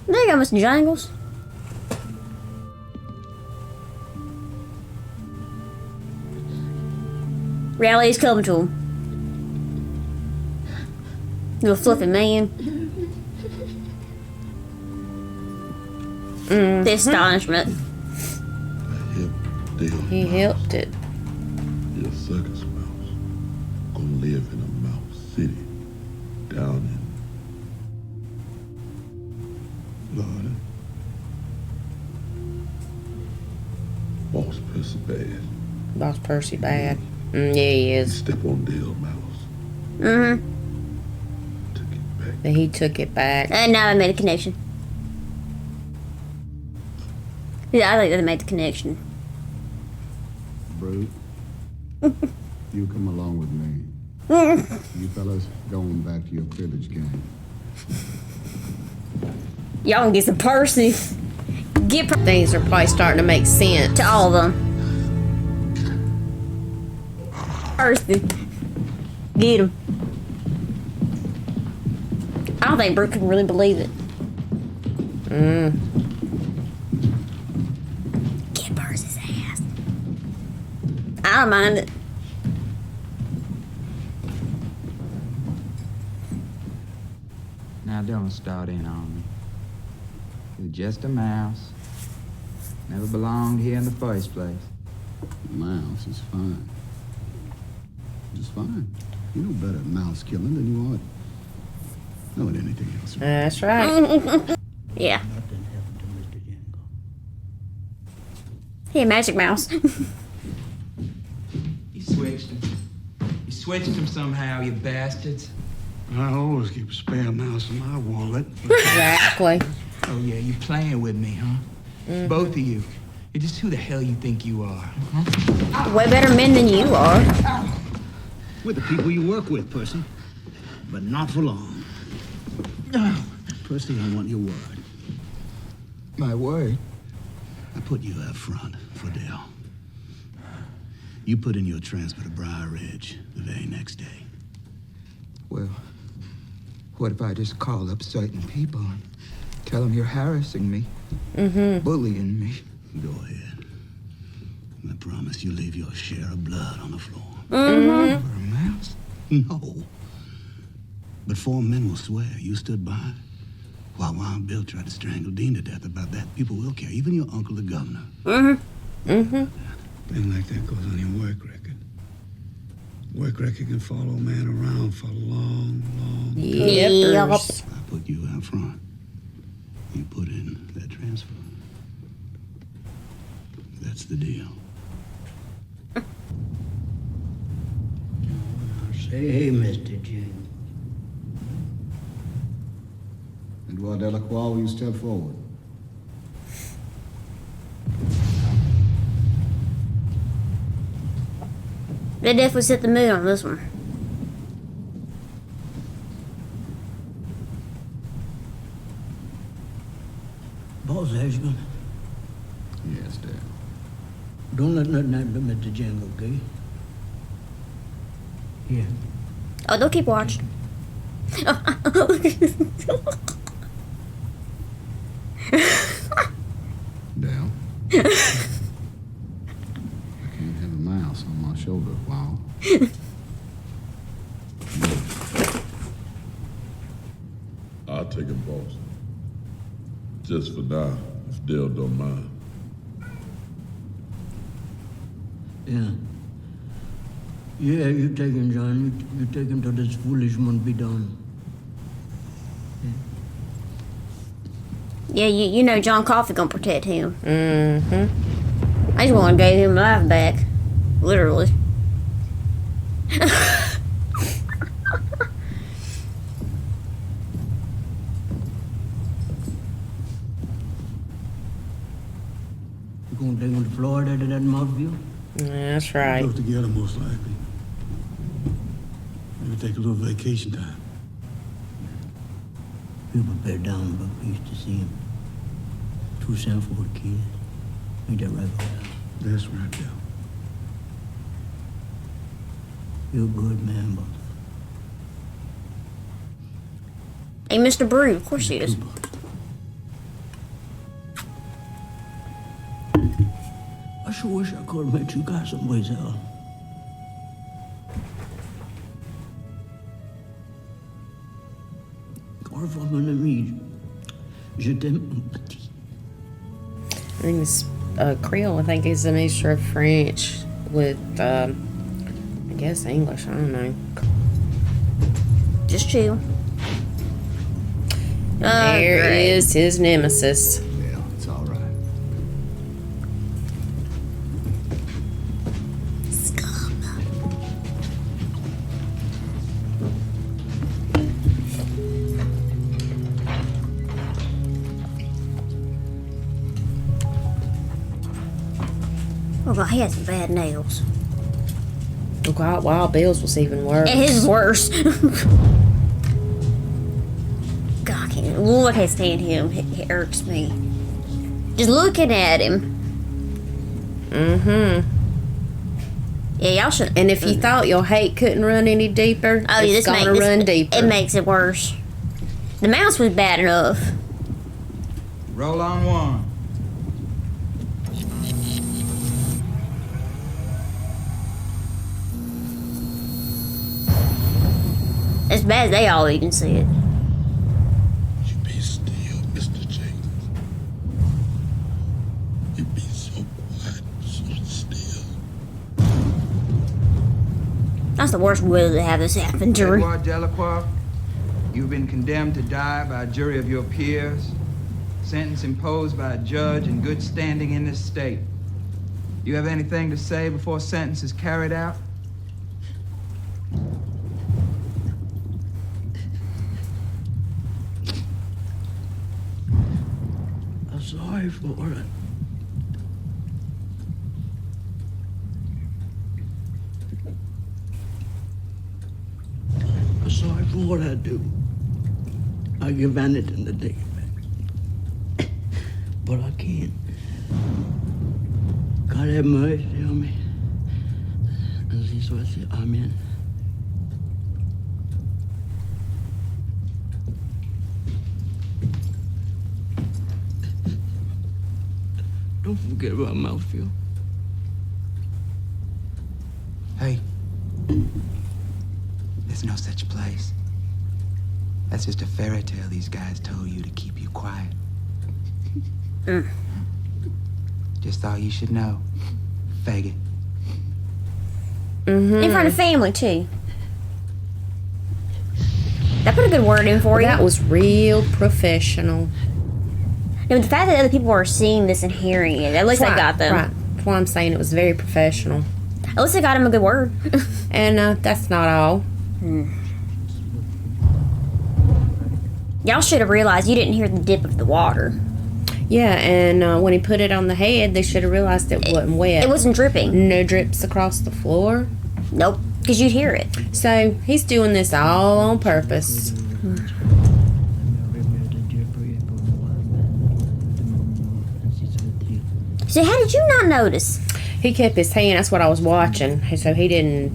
[SPEAKER 2] There you go, Mr. Jangles. Reality's coming to him. Little fluffy man. The astonishment.
[SPEAKER 1] He helped it.
[SPEAKER 5] You're a circus mouse. Gonna live in a mouse city. Down in Florida. Boss Percy bad.
[SPEAKER 1] Boss Percy bad. Yeah, he is.
[SPEAKER 5] Step on Dale Mouse.
[SPEAKER 1] Then he took it back.
[SPEAKER 2] And now I made a connection. Yeah, I think they made the connection.
[SPEAKER 9] Brute, you come along with me. You fellas going back to your cribbage game.
[SPEAKER 2] Y'all can get some Percy. Get
[SPEAKER 1] Things are probably starting to make sense.
[SPEAKER 2] to all of them. Percy. Get him. I don't think Brooke can really believe it. Get Percy's ass. I don't mind it.
[SPEAKER 10] Now don't start in on me. You're just a mouse. Never belonged here in the first place.
[SPEAKER 9] Mouse is fine. Just fine. You know better at mouse killing than you know at anything else.
[SPEAKER 1] That's right.
[SPEAKER 2] Yeah. Hey, Magic Mouse.
[SPEAKER 10] You switched him. You switched him somehow, you bastards.
[SPEAKER 12] I always keep a spare mouse in my wallet.
[SPEAKER 1] Exactly.
[SPEAKER 10] Oh yeah, you playing with me, huh? Both of you. You're just who the hell you think you are, huh?
[SPEAKER 2] Way better men than you are.
[SPEAKER 8] We're the people you work with, Percy. But not for long. Percy, I want your word.
[SPEAKER 10] My word?
[SPEAKER 8] I put you out front for Dale. You put in your transfer to Briar Ridge the very next day.
[SPEAKER 10] Well, what if I just call up certain people and tell them you're harassing me, bullying me?
[SPEAKER 8] Go ahead. I promise you leave your share of blood on the floor.
[SPEAKER 10] For a mouse?
[SPEAKER 8] No. But 4 men will swear you stood by while Wild Bill tried to strangle Dean to death. About that, people will care, even your uncle, the governor.
[SPEAKER 12] Thing like that goes on your work record. Work record can follow a man around for a long, long time.
[SPEAKER 1] Yep.
[SPEAKER 8] I put you out front. You put in that transfer. That's the deal.
[SPEAKER 11] Say, Mr. Jim.
[SPEAKER 9] Edouard Delacroix, will you step forward?
[SPEAKER 2] They definitely set the mood on this one.
[SPEAKER 11] Boss Edgman,
[SPEAKER 9] Yes, Dale.
[SPEAKER 11] don't let nothing happen to Mr. Jingle, okay? Here.
[SPEAKER 2] Oh, they'll keep watching.
[SPEAKER 9] Dale. I can't have a mouse on my shoulder while.
[SPEAKER 5] I'll take him, boss. Just for now, if Dale don't mind.
[SPEAKER 11] Yeah. Yeah, you take him, John. You take him till this foolish one be done.
[SPEAKER 2] Yeah, you know John Coffey gonna protect him. I just wanna give him life back. Literally.
[SPEAKER 11] gonna take him to Florida to that motor view?
[SPEAKER 1] That's right.
[SPEAKER 3] Close together, most likely. Maybe take a little vacation time.
[SPEAKER 11] People bear down about used to see him. 2 cents for the kid. Ain't that right, boy?
[SPEAKER 3] That's right, Bill.
[SPEAKER 11] You're a good man, boy.
[SPEAKER 2] Hey, Mr. Brew, of course he is.
[SPEAKER 11] I sure wish I could have met you guys someplace else. Or if I'm gonna meet, je t'aime, mon petit.
[SPEAKER 1] I think it's Creole. I think is a mixture of French with, I guess, English. I don't know.
[SPEAKER 2] Just chill.
[SPEAKER 1] There is his nemesis.
[SPEAKER 9] Yeah, it's all right.
[SPEAKER 2] Oh God, he has some bad nails.
[SPEAKER 1] Oh God, Wild Bill's was even worse.
[SPEAKER 2] And his is worse. God, I can't. I can't stand him. He irks me. Just looking at him.
[SPEAKER 1] Mm-hmm.
[SPEAKER 2] Yeah, y'all should.
[SPEAKER 1] And if you thought your hate couldn't run any deeper,
[SPEAKER 2] Oh, yeah,
[SPEAKER 1] it's gonna run deeper.
[SPEAKER 2] It makes it worse. The mouse was bad enough.
[SPEAKER 10] Roll on one.
[SPEAKER 2] As bad as they all even see it.
[SPEAKER 5] You be still, Mr. James. You be so quiet, so still.
[SPEAKER 2] That's the worst will to have this happen to.
[SPEAKER 10] Edward Delacroix, you've been condemned to die by a jury of your peers. Sentence imposed by a judge in good standing in this state. You have anything to say before sentence is carried out?
[SPEAKER 11] I'm sorry for it. I'm sorry for what I do. I give anything to take it back. But I can't. God have mercy on me. And this is what I say, amen. Don't forget about mouthfeel.
[SPEAKER 10] Hey, there's no such place. That's just a fairy tale these guys told you to keep you quiet. Just thought you should know, faggot.
[SPEAKER 2] In front of family, too. That put a good word in for you.
[SPEAKER 1] That was real professional.
[SPEAKER 2] No, the fact that other people are seeing this and hearing it, at least I got them.
[SPEAKER 1] Right. That's why I'm saying it was very professional.
[SPEAKER 2] At least I got him a good word.
[SPEAKER 1] And that's not all.
[SPEAKER 2] Y'all should have realized you didn't hear the dip of the water.
[SPEAKER 1] Yeah, and when he put it on the head, they should have realized it wasn't wet.
[SPEAKER 2] It wasn't dripping.
[SPEAKER 1] No drips across the floor.
[SPEAKER 2] Nope, because you'd hear it.
[SPEAKER 1] So he's doing this all on purpose.
[SPEAKER 2] So how did you not notice?
[SPEAKER 1] He kept his hand. That's what I was watching. So he didn't.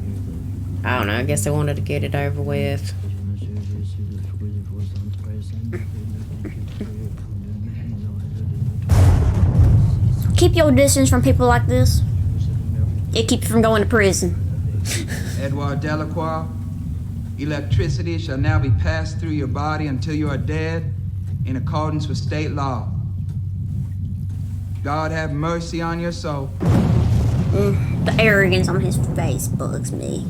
[SPEAKER 1] I don't know. I guess they wanted to get it over with.
[SPEAKER 2] Keep your distance from people like this. It keeps you from going to prison.
[SPEAKER 10] Edward Delacroix, electricity shall now be passed through your body until you are dead in accordance with state law. God have mercy on your soul.
[SPEAKER 2] The arrogance on his face bugs me.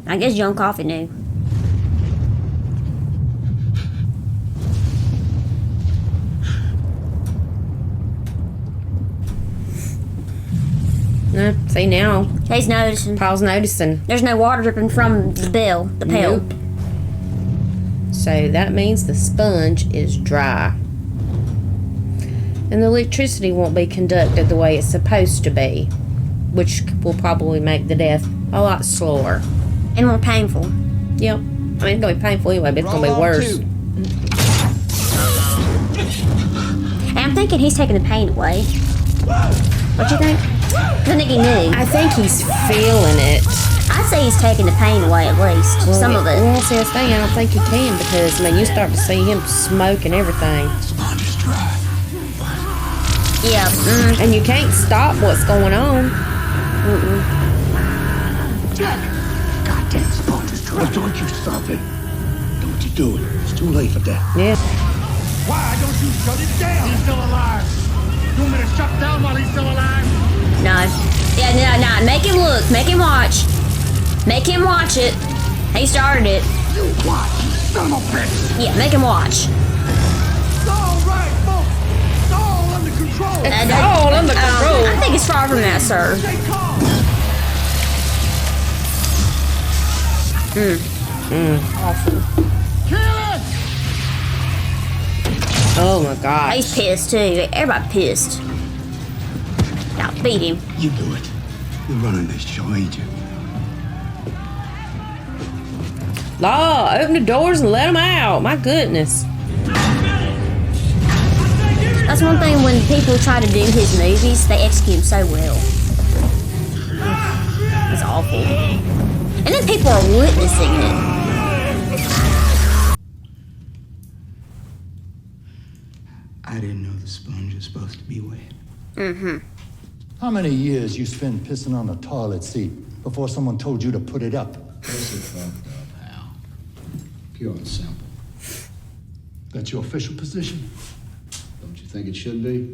[SPEAKER 2] I guess John Coffey knew.
[SPEAKER 1] No, see now.
[SPEAKER 2] He's noticing.
[SPEAKER 1] Paul's noticing.
[SPEAKER 2] There's no water dripping from the bell, the pail.
[SPEAKER 1] Nope. So that means the sponge is dry. And the electricity won't be conducted the way it's supposed to be, which will probably make the death a lot slower.
[SPEAKER 2] And more painful.
[SPEAKER 1] Yep. I mean, it's going to be painful anyway, but it's going to be worse.
[SPEAKER 2] And I'm thinking he's taking the pain away. What you think? I think he knew.
[SPEAKER 1] I think he's feeling it.
[SPEAKER 2] I'd say he's taking the pain away at least.
[SPEAKER 1] Well,
[SPEAKER 2] some of it.
[SPEAKER 1] Well, see, that's the thing. I don't think he can because, I mean, you start to see him smoke and everything.
[SPEAKER 8] Sponge is dry.
[SPEAKER 2] Yeah.
[SPEAKER 1] And you can't stop what's going on.
[SPEAKER 8] Jack! Goddamn sponge is dry. Don't you stop it. Don't you do it. It's too late for that.
[SPEAKER 1] Yeah.
[SPEAKER 4] Why don't you shut it down? He's still alive. You want me to shut down while he's still alive?
[SPEAKER 2] No. Yeah, no. Make him look. Make him watch. Make him watch it. He started it.
[SPEAKER 8] You watch, son of a bitch.
[SPEAKER 2] Yeah, make him watch.
[SPEAKER 4] It's all right, folks. It's all under control.
[SPEAKER 1] It's all under control.
[SPEAKER 2] I think it's far from that, sir.
[SPEAKER 4] Stay calm.
[SPEAKER 2] Awful.
[SPEAKER 1] Oh my God.
[SPEAKER 2] He's pissed too. Everybody pissed. Now beat him.
[SPEAKER 8] You do it. You're running this show, ain't you?
[SPEAKER 1] Law, open the doors and let them out. My goodness.
[SPEAKER 2] That's one thing when people try to do his movies, they execute him so well. It's awful. And then people are witnessing it.
[SPEAKER 8] I didn't know the sponge was supposed to be wet.
[SPEAKER 2] Mm-hmm.
[SPEAKER 13] How many years you spent pissing on a toilet seat before someone told you to put it up?
[SPEAKER 9] This is fucked up, Hal. Pure and simple.
[SPEAKER 13] That's your official position?
[SPEAKER 9] Don't you think it should be?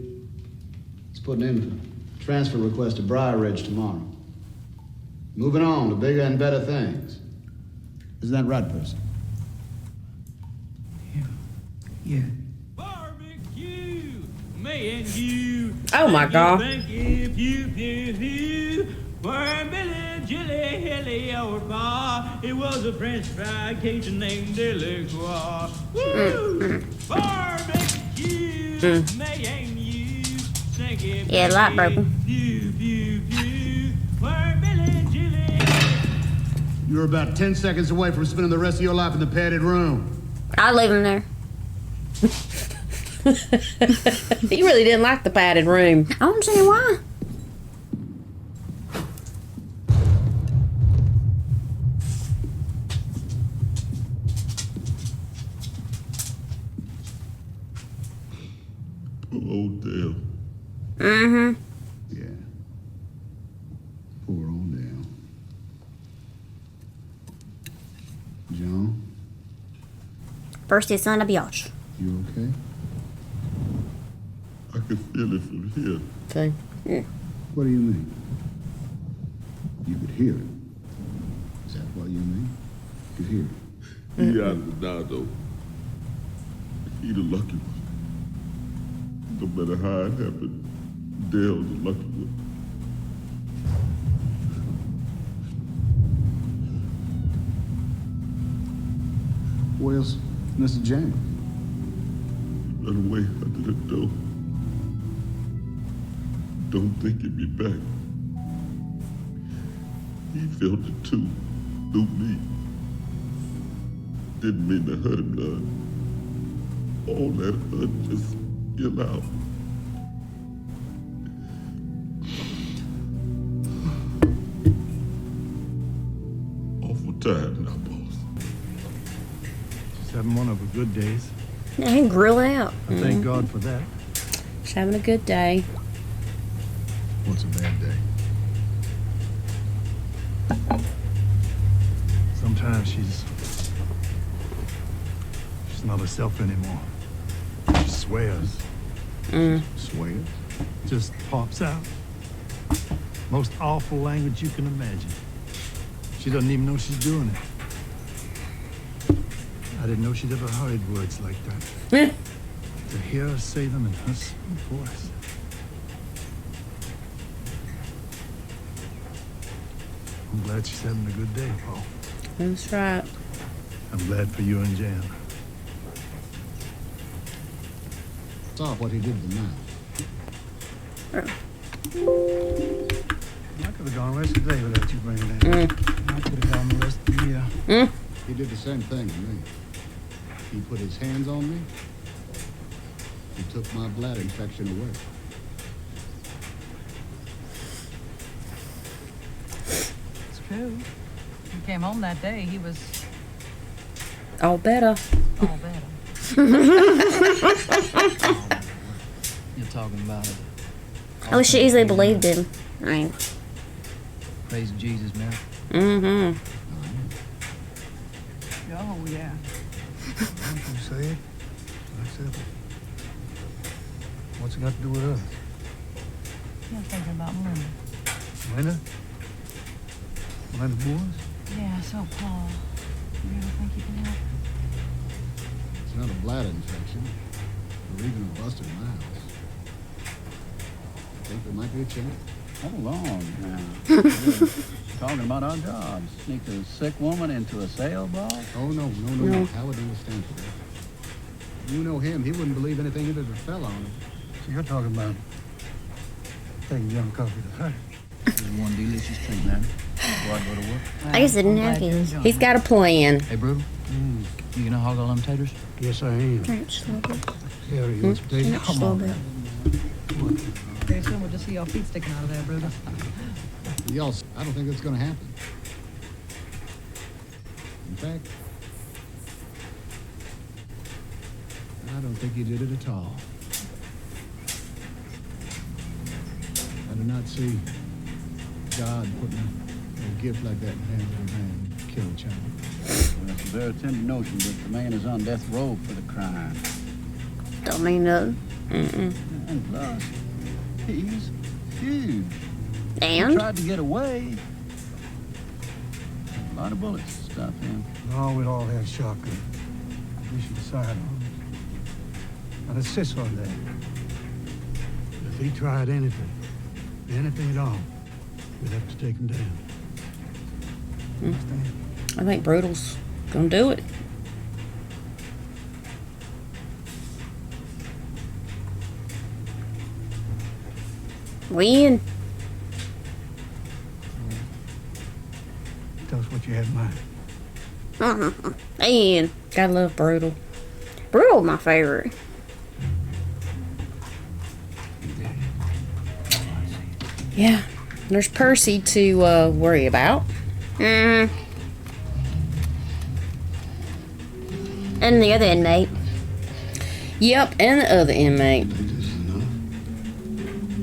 [SPEAKER 9] Let's put in a transfer request to Briar Ridge tomorrow. Moving on to bigger and better things. Isn't that right, Percy?
[SPEAKER 8] Yeah.
[SPEAKER 6] Barbecue, me and you.
[SPEAKER 1] Oh my God.
[SPEAKER 6] If you, Billy, Jilly, Hilly, or Bar, it was a French fried Cajun named Delacroix. Woo! Barbecue, me and you.
[SPEAKER 2] Yeah, light broken.
[SPEAKER 9] You're about 10 seconds away from spending the rest of your life in the padded room.
[SPEAKER 2] I'll leave him there.
[SPEAKER 1] He really didn't like the padded room.
[SPEAKER 2] I don't understand why.
[SPEAKER 5] Poor old Dale.
[SPEAKER 2] Mm-hmm.
[SPEAKER 9] Yeah. Poor old Dale. John,
[SPEAKER 2] First it's son of biatch.
[SPEAKER 9] you okay?
[SPEAKER 5] I can feel it from here.
[SPEAKER 1] Okay.
[SPEAKER 2] Yeah.
[SPEAKER 9] What do you mean? You could hear it. Is that what you mean? You could hear it.
[SPEAKER 5] He out of the now, though. He the lucky one. No matter how it happened, Dale's the lucky one.
[SPEAKER 9] Where's Mr. James?
[SPEAKER 5] He ran away under the door. Don't think he'd be back. He felt it too, through me. Didn't mean to hurt him none. All that hurt just spilled out. Awful tired now, boss.
[SPEAKER 13] Just having one of her good days.
[SPEAKER 2] Yeah, he grill out.
[SPEAKER 13] I thank God for that.
[SPEAKER 1] Just having a good day.
[SPEAKER 9] What's a bad day?
[SPEAKER 13] Sometimes she's not herself anymore. She swears.
[SPEAKER 9] Swears?
[SPEAKER 13] Just pops out. Most awful language you can imagine. She doesn't even know she's doing it. I didn't know she'd ever heard words like that. To hear her say them in her sweet voice. I'm glad she's having a good day, Paul.
[SPEAKER 1] That's right.
[SPEAKER 13] I'm glad for you and Jan.
[SPEAKER 9] Saw what he did to the man.
[SPEAKER 12] I could have gone the rest of the day without you bringing that.
[SPEAKER 9] I could have gone the rest of the year. He did the same thing to me. He put his hands on me. He took my bladder infection away.
[SPEAKER 20] It's true. He came home that day. He was
[SPEAKER 1] All better.
[SPEAKER 20] all better.
[SPEAKER 14] You're talking about it.
[SPEAKER 2] I wish she easily believed him. I mean,
[SPEAKER 14] Praise Jesus, man.
[SPEAKER 1] Mm-hmm.
[SPEAKER 20] Oh, yeah.
[SPEAKER 12] Once you say it, that's it. What's it got to do with us?
[SPEAKER 20] I'm thinking about Melinda.
[SPEAKER 12] Linda? Linda Moores?
[SPEAKER 20] Yeah, so Paul, you ever think you can help?
[SPEAKER 9] It's not a bladder infection, or even a busted mouse. I think there might be a chance.
[SPEAKER 15] Hold on now. We're talking about our jobs. Sneak a sick woman into a sailboat?
[SPEAKER 9] Oh, no. Howard understands that. You know him. He wouldn't believe anything if it fell on him.
[SPEAKER 12] So you're talking about taking young coffee to her.
[SPEAKER 14] One delicious treat, man. Before I go to work.
[SPEAKER 2] I guess I didn't have his.
[SPEAKER 1] He's got a plan.
[SPEAKER 14] Hey, Brutal. You gonna hog all them taters?
[SPEAKER 12] Yes, I am.
[SPEAKER 2] Drink just a little bit.
[SPEAKER 12] Harry, you want some tea?
[SPEAKER 2] Drink just a little bit.
[SPEAKER 20] Very soon we'll just see your feet sticking out of there, Brutus.
[SPEAKER 9] Y'all, I don't think that's going to happen. In fact, I don't think he did it at all. I do not see God putting a gift like that in the hands of a man who killed a child.
[SPEAKER 15] Well, it's a very tender notion, but the man is on death row for the crime.
[SPEAKER 2] Don't mean nothing.
[SPEAKER 15] And plus, he's huge.
[SPEAKER 2] And?
[SPEAKER 15] He tried to get away. A lot of bullets stopped him.
[SPEAKER 12] No, we'd all have shotgun. We should decide on it. Now, let's sit on that. If he tried anything at all, we'd have to take him down. Understand?
[SPEAKER 1] I think Brutal's gonna do it.
[SPEAKER 2] When?
[SPEAKER 12] Tell us what you had in mind.
[SPEAKER 2] And
[SPEAKER 1] Gotta love Brutal.
[SPEAKER 2] Brutal, my favorite.
[SPEAKER 1] Yeah. There's Percy to worry about.
[SPEAKER 2] And the other inmate.
[SPEAKER 1] Yep, and the other inmate.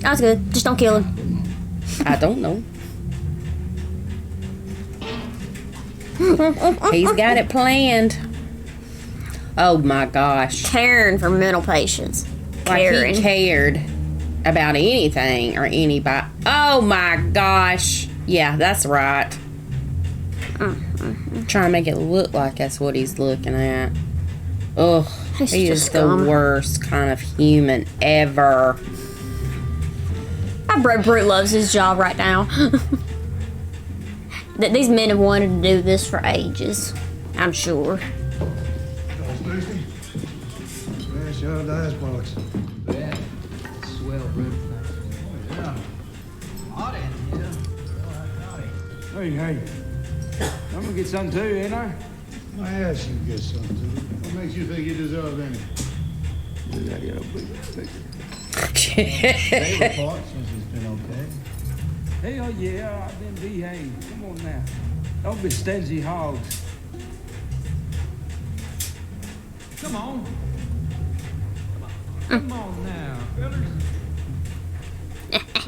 [SPEAKER 2] That's good. Just don't kill him.
[SPEAKER 1] I don't know. He's got it planned. Oh my gosh.
[SPEAKER 2] Caring for mental patients.
[SPEAKER 1] Like
[SPEAKER 2] Caring.
[SPEAKER 1] he cared about anything or anybody. Oh my gosh. Yeah, that's right. Trying to make it look like that's what he's looking at. Ugh.
[SPEAKER 2] He's
[SPEAKER 1] He is
[SPEAKER 2] just
[SPEAKER 1] the
[SPEAKER 2] dumb.
[SPEAKER 1] worst kind of human ever.
[SPEAKER 2] I bet Brute loves his job right now. That these men have wanted to do this for ages. I'm sure.
[SPEAKER 12] Lucy? Yeah, sure does, boss.
[SPEAKER 14] Yeah. Swell, Brutal.
[SPEAKER 12] Yeah.
[SPEAKER 11] Hot in here.
[SPEAKER 6] Hey, hey. I'm gonna get something too, ain't I?
[SPEAKER 12] I asked you to get something to it. What makes you think you deserve anything?
[SPEAKER 15] They report since it's been okay.
[SPEAKER 6] Hell yeah, I've been behaved. Come on now. Don't be stingy hogs. Come on. Come on now, fellas.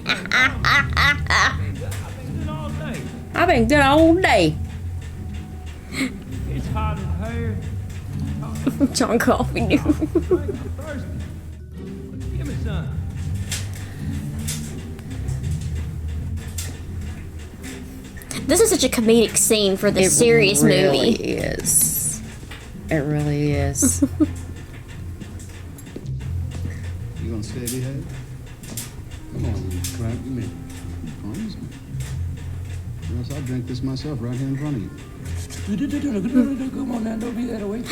[SPEAKER 6] I've been good all day.
[SPEAKER 1] I've been good all day.
[SPEAKER 6] It's hot in here.
[SPEAKER 2] John Coffey knew.
[SPEAKER 6] Thirsty. Give me some.
[SPEAKER 2] This is such a comedic scene for this serious
[SPEAKER 1] really
[SPEAKER 2] movie.
[SPEAKER 1] Is. It really is.
[SPEAKER 9] You gonna stay behind? Come on, you crack me. You promise me. Or else I'll drink this myself right here in front of you.
[SPEAKER 6] Come on now, don't be that way.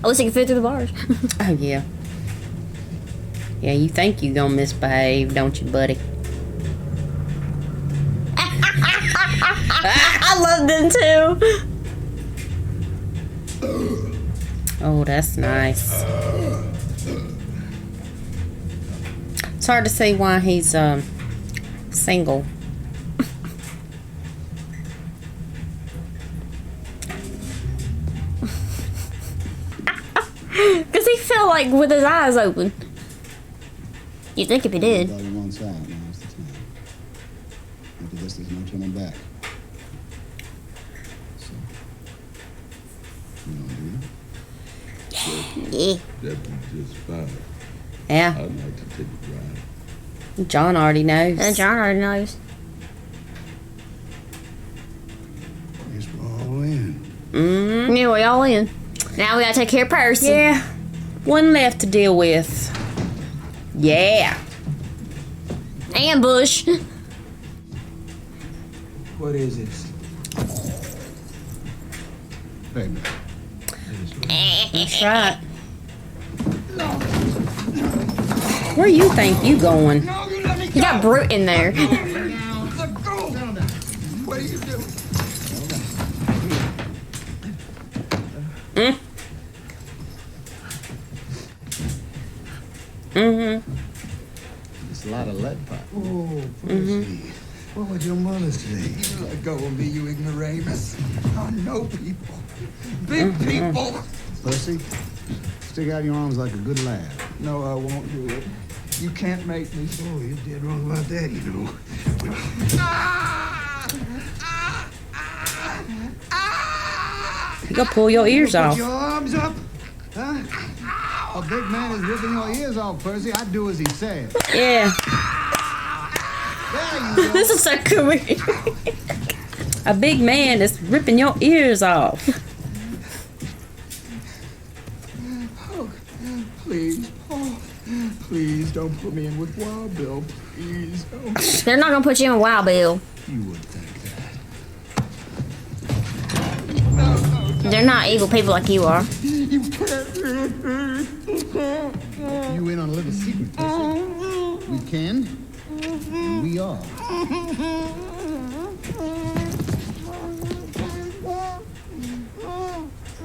[SPEAKER 2] At least he can fit through the bars.
[SPEAKER 1] Oh, yeah. Yeah, you think you gonna misbehave, don't you, buddy?
[SPEAKER 2] I love them too.
[SPEAKER 1] Oh, that's nice. It's hard to see why he's single.
[SPEAKER 2] Because he felt like with his eyes open. You'd think if he did.
[SPEAKER 9] Everybody on one side, now's the time. After this, there's no turning back. So, you know, do you?
[SPEAKER 2] Yeah.
[SPEAKER 5] That'd be just fine.
[SPEAKER 1] Yeah.
[SPEAKER 5] I'd like to take a drive.
[SPEAKER 1] John already knows.
[SPEAKER 2] And John already knows.
[SPEAKER 9] Guess we're all in.
[SPEAKER 2] Yeah, we all in. Now we gotta take care of Percy.
[SPEAKER 1] Yeah. One left to deal with. Yeah.
[SPEAKER 2] Ambush.
[SPEAKER 10] What is this?
[SPEAKER 9] Baby.
[SPEAKER 1] That's right. Where you think you going?
[SPEAKER 2] You got Brute in there.
[SPEAKER 11] What are you doing?
[SPEAKER 9] It's a lot of lead pipe.
[SPEAKER 11] Oh, Percy. What would your mother say? You let go of me, you ignoramus. I know people. Big people.
[SPEAKER 9] Percy, stick out your arms like a good lad.
[SPEAKER 11] No, I won't do it. You can't make me. Oh, you're dead wrong about that, you know.
[SPEAKER 1] You gotta pull your ears
[SPEAKER 11] Put
[SPEAKER 1] off.
[SPEAKER 11] your arms up. Huh?
[SPEAKER 9] A big man is ripping your ears off, Percy. I do as he says.
[SPEAKER 1] Yeah.
[SPEAKER 9] There you go.
[SPEAKER 2] This is so cool.
[SPEAKER 1] A big man is ripping your ears off.
[SPEAKER 11] Oh, please, Paul. Please don't put me in with Wild Bill. Please don't.
[SPEAKER 2] They're not gonna put you in Wild Bill.
[SPEAKER 9] You would think
[SPEAKER 2] They're not evil people like you are.
[SPEAKER 11] You can't.
[SPEAKER 9] that. You in on a little secret, Percy. We can, and we are.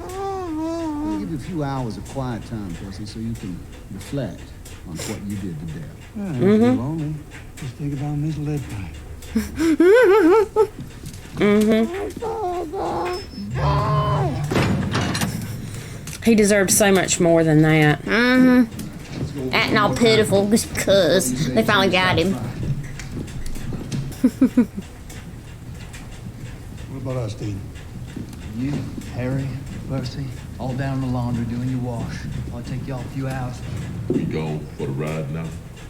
[SPEAKER 9] We'll give you a few hours of quiet time, Percy, so you can reflect on what you did to Dale.
[SPEAKER 12] Lonely. Just think about Miss Leadpipe.
[SPEAKER 1] He deserves so much more than that.
[SPEAKER 2] Acting all pitiful just because they finally got him.
[SPEAKER 12] What about us, Dean?
[SPEAKER 14] You, Harry, Percy, all down in the laundry doing your wash. I'll take y'all a few hours.
[SPEAKER 5] We go for the ride now.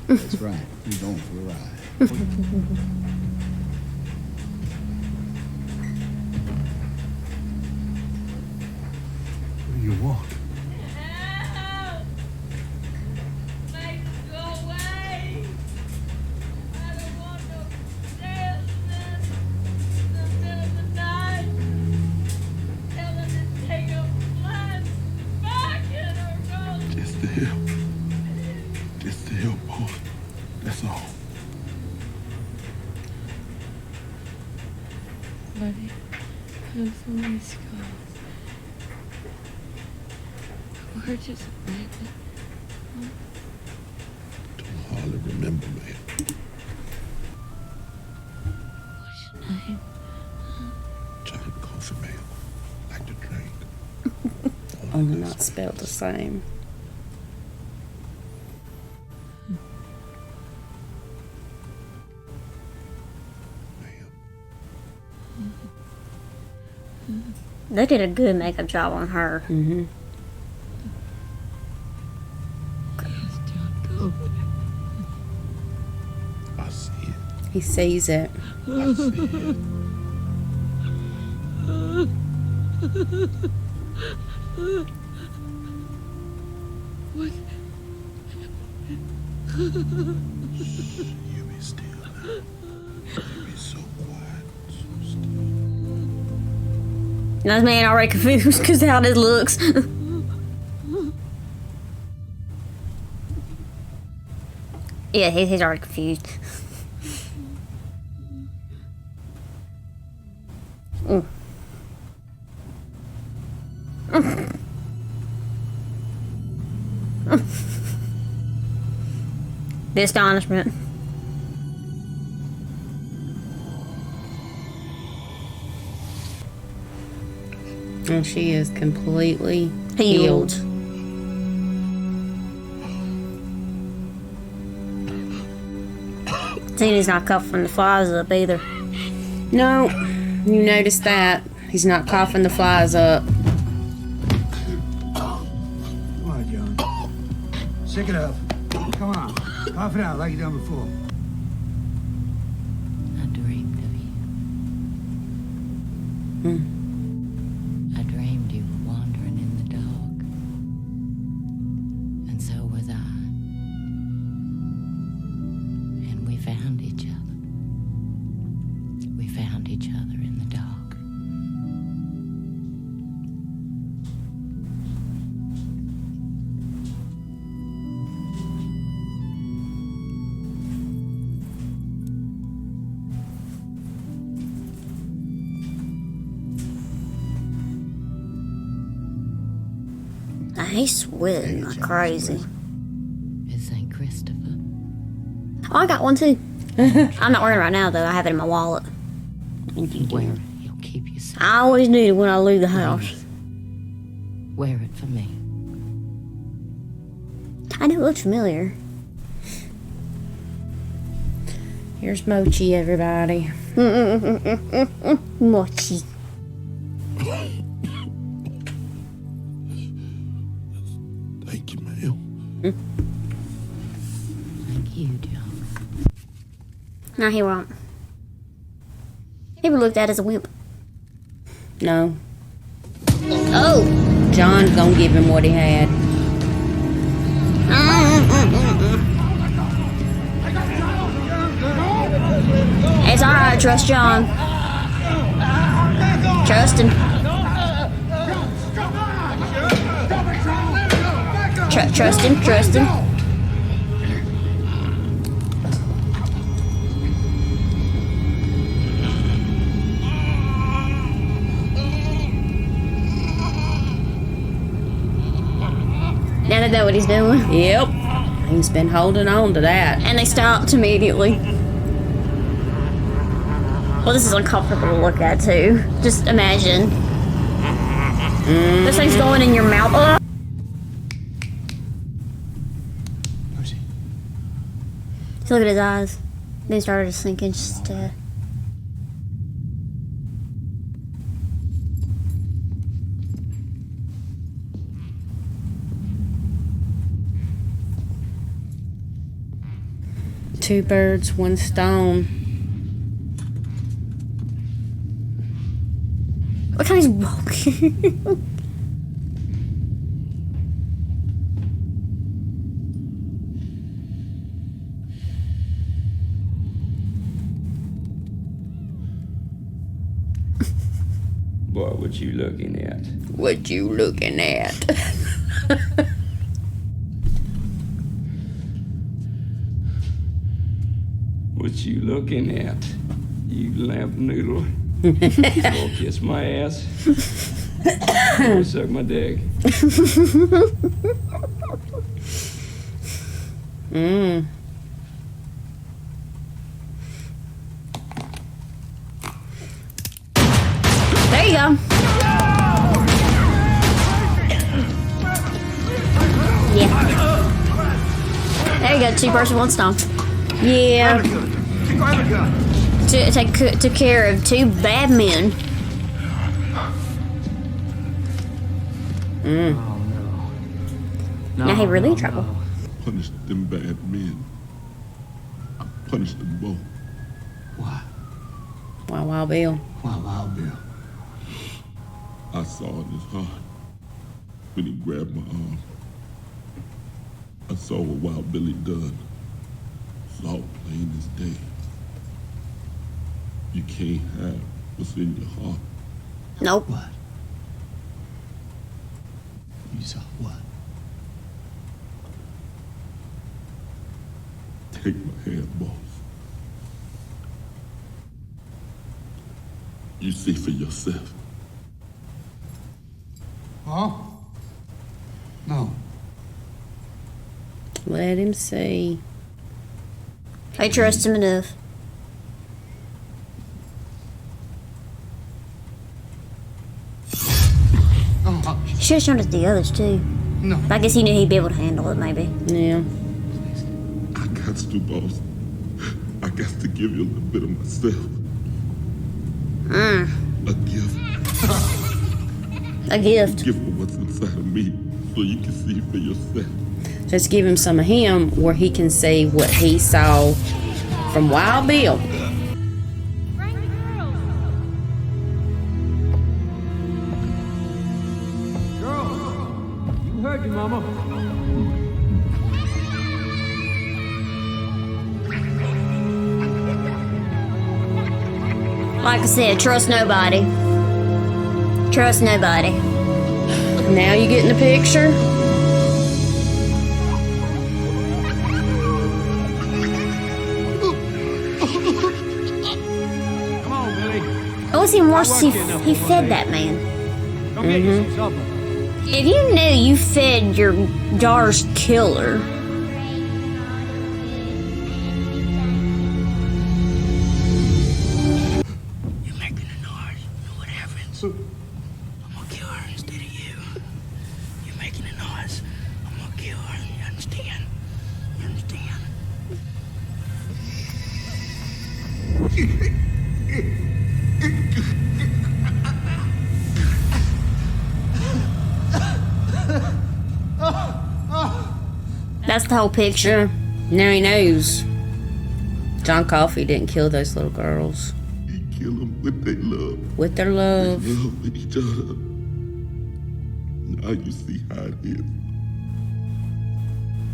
[SPEAKER 9] That's right. We're going for a ride.
[SPEAKER 12] Where do you walk?
[SPEAKER 5] Just to help. Just to help, boy. That's all.
[SPEAKER 7] Buddy, have so many scars. We're just making.
[SPEAKER 5] Don't hardly remember, man.
[SPEAKER 7] What's your name?
[SPEAKER 5] John Coffee, man. Like to drink.
[SPEAKER 1] Only not spelled the same.
[SPEAKER 2] They did a good makeup job on her.
[SPEAKER 5] I see it.
[SPEAKER 1] He sees it.
[SPEAKER 5] I see it.
[SPEAKER 7] What?
[SPEAKER 5] You be still now. You be so quiet, so still.
[SPEAKER 2] Now this man already confused because of how this looks. Yeah, he's already confused. Mm. The astonishment.
[SPEAKER 1] And she is completely
[SPEAKER 2] Healed. Tina's not coughing the flies up either.
[SPEAKER 1] No, you noticed that. He's not coughing the flies up.
[SPEAKER 12] Come on, John. Shake it up. Come on. Cough it out like you done before.
[SPEAKER 21] I dreamed of you. I dreamed you were wandering in the dark. And so was I. And we found each other. We found each other in the dark.
[SPEAKER 2] He's sweating like crazy.
[SPEAKER 21] It's St. Christopher.
[SPEAKER 2] Oh, I got one too. I'm not wearing it right now though. I have it in my wallet.
[SPEAKER 21] Wear it. He'll keep you safe.
[SPEAKER 2] I always need it when I leave the house.
[SPEAKER 21] Wear it for me.
[SPEAKER 2] I know it looks familiar.
[SPEAKER 1] Here's Mochi, everybody.
[SPEAKER 2] Mochi.
[SPEAKER 5] Thank you, ma'am.
[SPEAKER 21] Thank you, John.
[SPEAKER 2] No, he won't. He was looked at as a wimp.
[SPEAKER 1] No.
[SPEAKER 2] Oh!
[SPEAKER 1] John's gonna give him what he had.
[SPEAKER 2] It's alright, trust John. Trust him. Trust him, trust him. Now they know what he's doing.
[SPEAKER 1] Yep. He's been holding on to that.
[SPEAKER 2] And they stopped immediately. Well, this is uncomfortable to look at, too. Just imagine. This thing's going in your mouth. Oh. So look at his eyes. They started to sink in just
[SPEAKER 1] Two birds, one stone.
[SPEAKER 2] Look how he's walking.
[SPEAKER 6] Boy, what you looking at?
[SPEAKER 1] What you looking at?
[SPEAKER 6] What you looking at? You lamp noodle. You gonna kiss my ass? You gonna suck my dick?
[SPEAKER 1] Mmm.
[SPEAKER 2] There you go. Yeah. There you go. Two birds with one stone. Yeah. Took care of two bad men. Now he really in trouble.
[SPEAKER 5] Punish them bad men. I punished them both.
[SPEAKER 9] Why?
[SPEAKER 1] Wow, Wild Bill.
[SPEAKER 9] Why, Wild Bill?
[SPEAKER 5] I saw in his heart when he grabbed my arm. I saw what Wild Billy done. Saw it plain as day. You can't have what's in your heart.
[SPEAKER 2] Nope.
[SPEAKER 9] What? You saw what? The
[SPEAKER 5] Take my hand, boss. You see for yourself.
[SPEAKER 12] Huh? No.
[SPEAKER 1] Let him see.
[SPEAKER 2] I trust him enough. Should have shown us the others too.
[SPEAKER 12] No.
[SPEAKER 2] I guess he knew he'd be able to handle it, maybe.
[SPEAKER 1] Yeah.
[SPEAKER 5] I got to, boss. I got to give you a little bit of myself. A gift.
[SPEAKER 2] A gift.
[SPEAKER 5] A gift of what's inside of me, so you can see for yourself.
[SPEAKER 1] Just give him some of him where he can see what he saw from Wild Bill.
[SPEAKER 6] You heard your mama.
[SPEAKER 2] Like I said, trust nobody. Trust nobody.
[SPEAKER 1] Now you getting the picture?
[SPEAKER 6] Come on, Billy.
[SPEAKER 2] It was even worse. He fed that man.
[SPEAKER 6] Go get you some supper.
[SPEAKER 2] If you knew you fed your daughter's killer,
[SPEAKER 8] You're making a noise. You know what happens? I'm gonna kill her instead of you. You're making a noise. I'm gonna kill her. You understand? You understand?
[SPEAKER 2] that's the whole picture.
[SPEAKER 1] Now he knows. John Coffey didn't kill those little girls.
[SPEAKER 5] He killed them with their love.
[SPEAKER 1] With their love.
[SPEAKER 5] They love each other. Now you see how it is.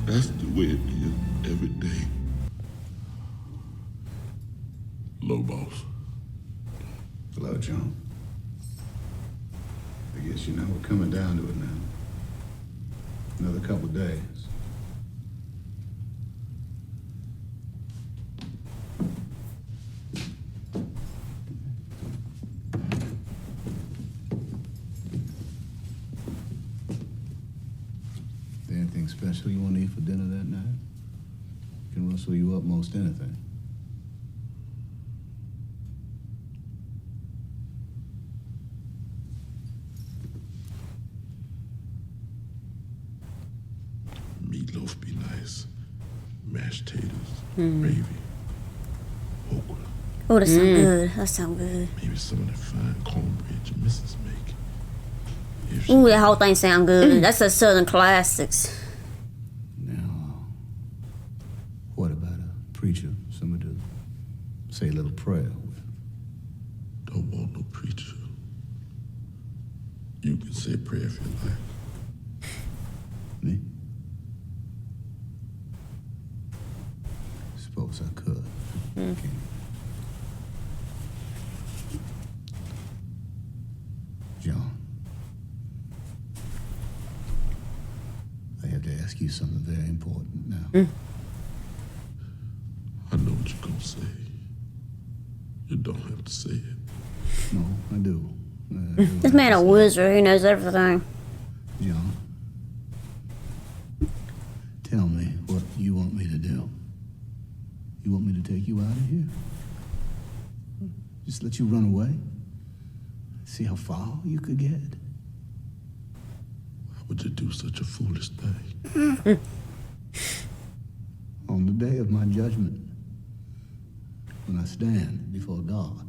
[SPEAKER 5] That's the way it is every day. Low boss.
[SPEAKER 9] Hello, John. I guess you know we're coming down to it now. Another couple of days. Anything special you want to eat for dinner that night? Can rustle you up most anything.
[SPEAKER 5] Meatloaf be nice. Mashed taters,
[SPEAKER 2] Mm.
[SPEAKER 5] gravy, okra.
[SPEAKER 2] Oh, that sound good. That sound good.
[SPEAKER 5] Maybe some of that fine cornbread your missus make.
[SPEAKER 2] Ooh, that whole thing sound good. That's the Southern classics.
[SPEAKER 9] What about a preacher? Someone to say a little prayer with?
[SPEAKER 5] Don't want no preacher. You can say a prayer if you like.
[SPEAKER 9] Me? Suppose I could. Okay. John, I have to ask you something very important now.
[SPEAKER 5] I know what you're gonna say. You don't have to say it.
[SPEAKER 9] No, I do.
[SPEAKER 2] This man a wizard. He knows everything.
[SPEAKER 9] John, tell me what you want me to do. You want me to take you out of here? Just let you run away? See how far you could get?
[SPEAKER 5] Why would you do such a foolish thing?
[SPEAKER 9] On the day of my judgment, when I stand before God,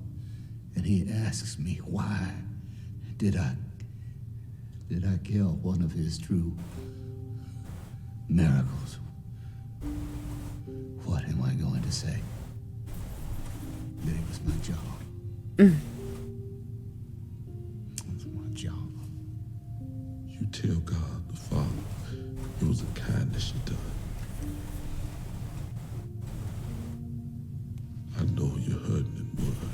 [SPEAKER 9] and he asks me, why did I kill one of his true miracles? What am I going to say? That it was my job. It's my job.
[SPEAKER 5] You tell God the Father it was a kindness you done. I know you're hurting in word.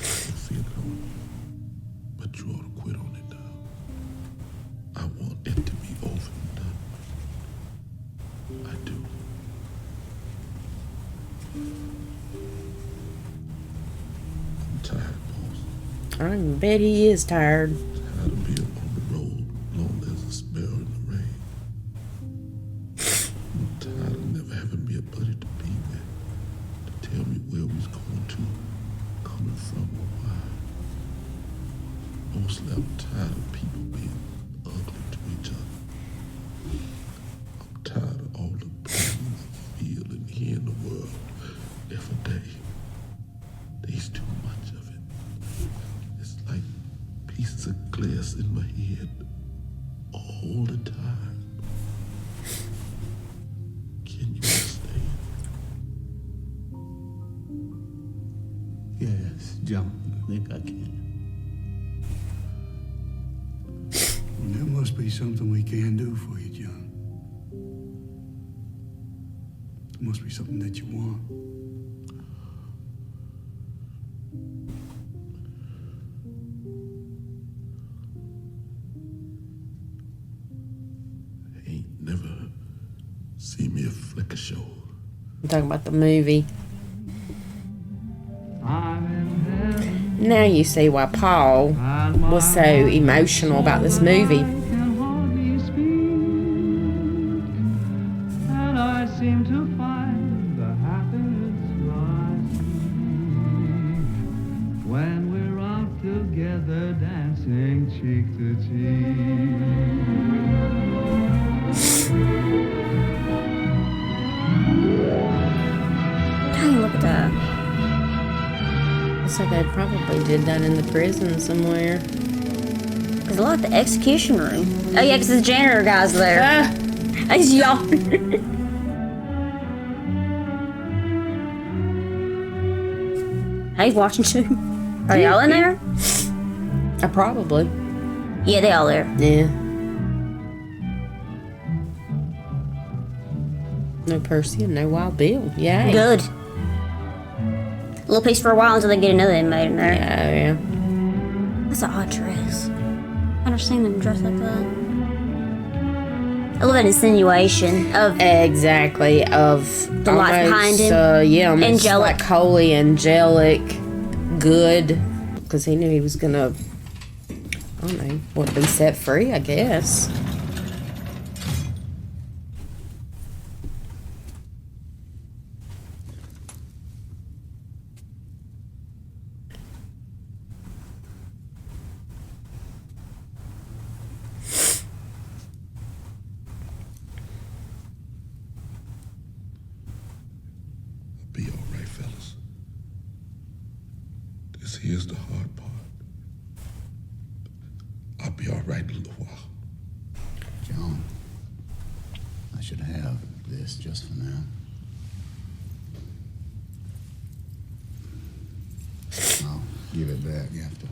[SPEAKER 5] I can feel it on you. But you ought to quit on it now. I want it to be over and done. I do.
[SPEAKER 1] I bet he is tired.
[SPEAKER 5] Tired of being on the road, lonely as a sparrow in the rain. I'm tired of never having me a buddy to be with, to tell me where we was going to, coming from, or why. Mostly I'm tired of people being ugly to each other. I'm tired of all the pain I feel and hear in the world every day. There's too much of it. It's like pieces of glass in my head all the time. Can you understand?
[SPEAKER 3] Yes, John, I think I can. Well, there must be something we can do for you, John. There must be something that you want.
[SPEAKER 5] Ain't never see me a flicker show.
[SPEAKER 1] I'm talking about the movie. Now you see why Paul was so emotional about this movie.
[SPEAKER 11] And I seem to find the happiness lies when we're out together dancing cheek to
[SPEAKER 2] Hey, look at that.
[SPEAKER 1] So they probably did that in the prison somewhere.
[SPEAKER 2] There's a lot of the execution room. Oh yeah, because the janitor guy's there. He's yawning. Hey, watching too. Are y'all in there?
[SPEAKER 1] Probably.
[SPEAKER 2] Yeah, they all there.
[SPEAKER 1] Yeah. No Percy and no Wild Bill. Yeah.
[SPEAKER 2] Good. A little piece for a while until they get another inmate in there.
[SPEAKER 1] Yeah.
[SPEAKER 2] That's an odd dress. I've never seen them dressed like that. I love that insinuation of
[SPEAKER 1] exactly of
[SPEAKER 2] the life behind him.
[SPEAKER 1] Yeah, almost
[SPEAKER 2] Angelic.
[SPEAKER 1] like holy, angelic, good, because he knew he was gonna, I don't know, what, be set free, I guess.
[SPEAKER 5] Be all right, fellas. This here's the hard part. I'll be all right in a little while.
[SPEAKER 9] John, I should have this just for now. I'll give it back after.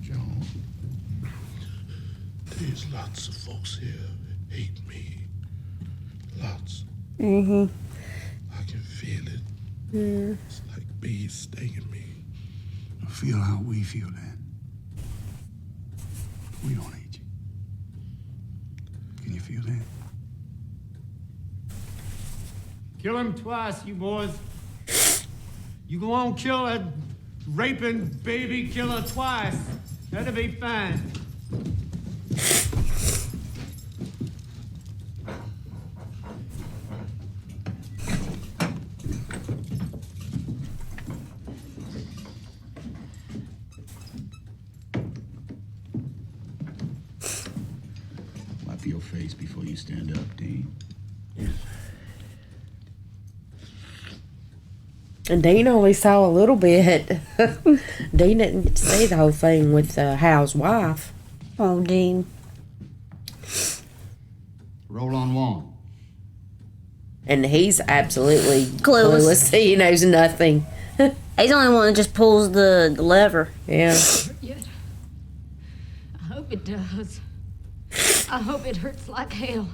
[SPEAKER 9] John,
[SPEAKER 5] there's lots of folks here that hate me. Lots.
[SPEAKER 2] Mm-hmm.
[SPEAKER 5] I can feel it.
[SPEAKER 1] Yeah.
[SPEAKER 5] It's like bees stinging me.
[SPEAKER 3] I feel how we feel, Dad. We don't hate you. Can you feel that?
[SPEAKER 11] Kill him twice, you boys. You go on, kill that raping baby killer twice. That'll be fine.
[SPEAKER 9] Wipe your face before you stand up, Dean.
[SPEAKER 1] And Dean only saw a little bit. Dean didn't get to see the whole thing with Hal's wife.
[SPEAKER 2] Oh, Dean.
[SPEAKER 9] Roll on one.
[SPEAKER 1] And he's absolutely
[SPEAKER 2] Clueless.
[SPEAKER 1] He knows nothing.
[SPEAKER 2] He's the only one that just pulls the lever.
[SPEAKER 1] Yeah.
[SPEAKER 7] Yet. I hope it does. I hope it hurts like hell.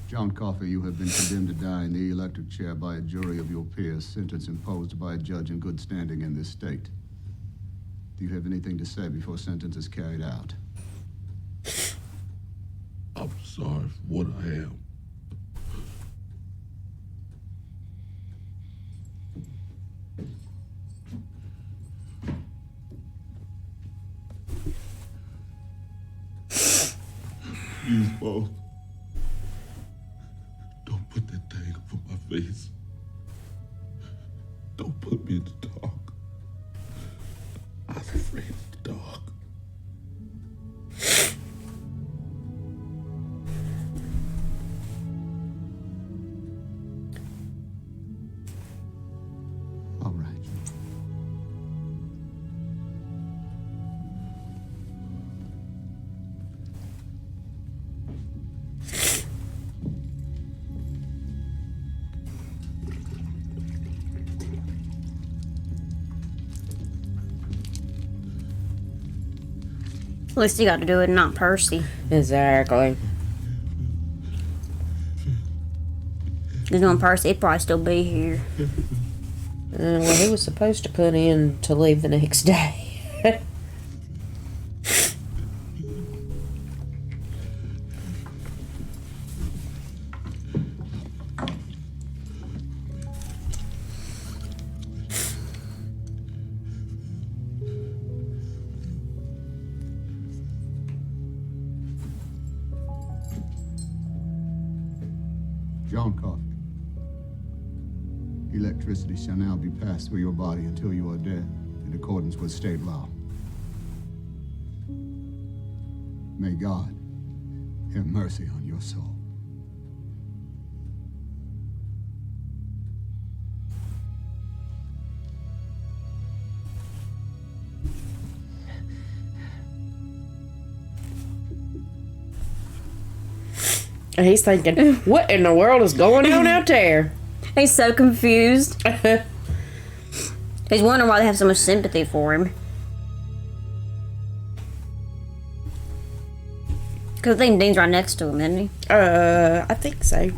[SPEAKER 9] John Coffey, you have been condemned to die in the electric chair by a jury of your peers, sentence imposed by a judge in good standing in this state. Do you have anything to say before sentence is carried out?
[SPEAKER 5] I'm sorry for what I am. Please, boss. Don't put that thing over my face. Don't put me in the dark. I'm afraid of the dark.
[SPEAKER 9] All right.
[SPEAKER 2] At least you got to do it, not Percy.
[SPEAKER 1] Exactly.
[SPEAKER 2] There's no Percy, he'd probably still be here.
[SPEAKER 1] Well, he was supposed to put in to leave the next day.
[SPEAKER 9] John Coffey. Electricity shall now be passed through your body until you are dead, in accordance with state law. May God have mercy on your soul.
[SPEAKER 1] And he's thinking, what in the world is going on out there?
[SPEAKER 2] He's so confused. He's wondering why they have so much sympathy for him. Because I think Dean's right next to him, isn't he?
[SPEAKER 1] I think so.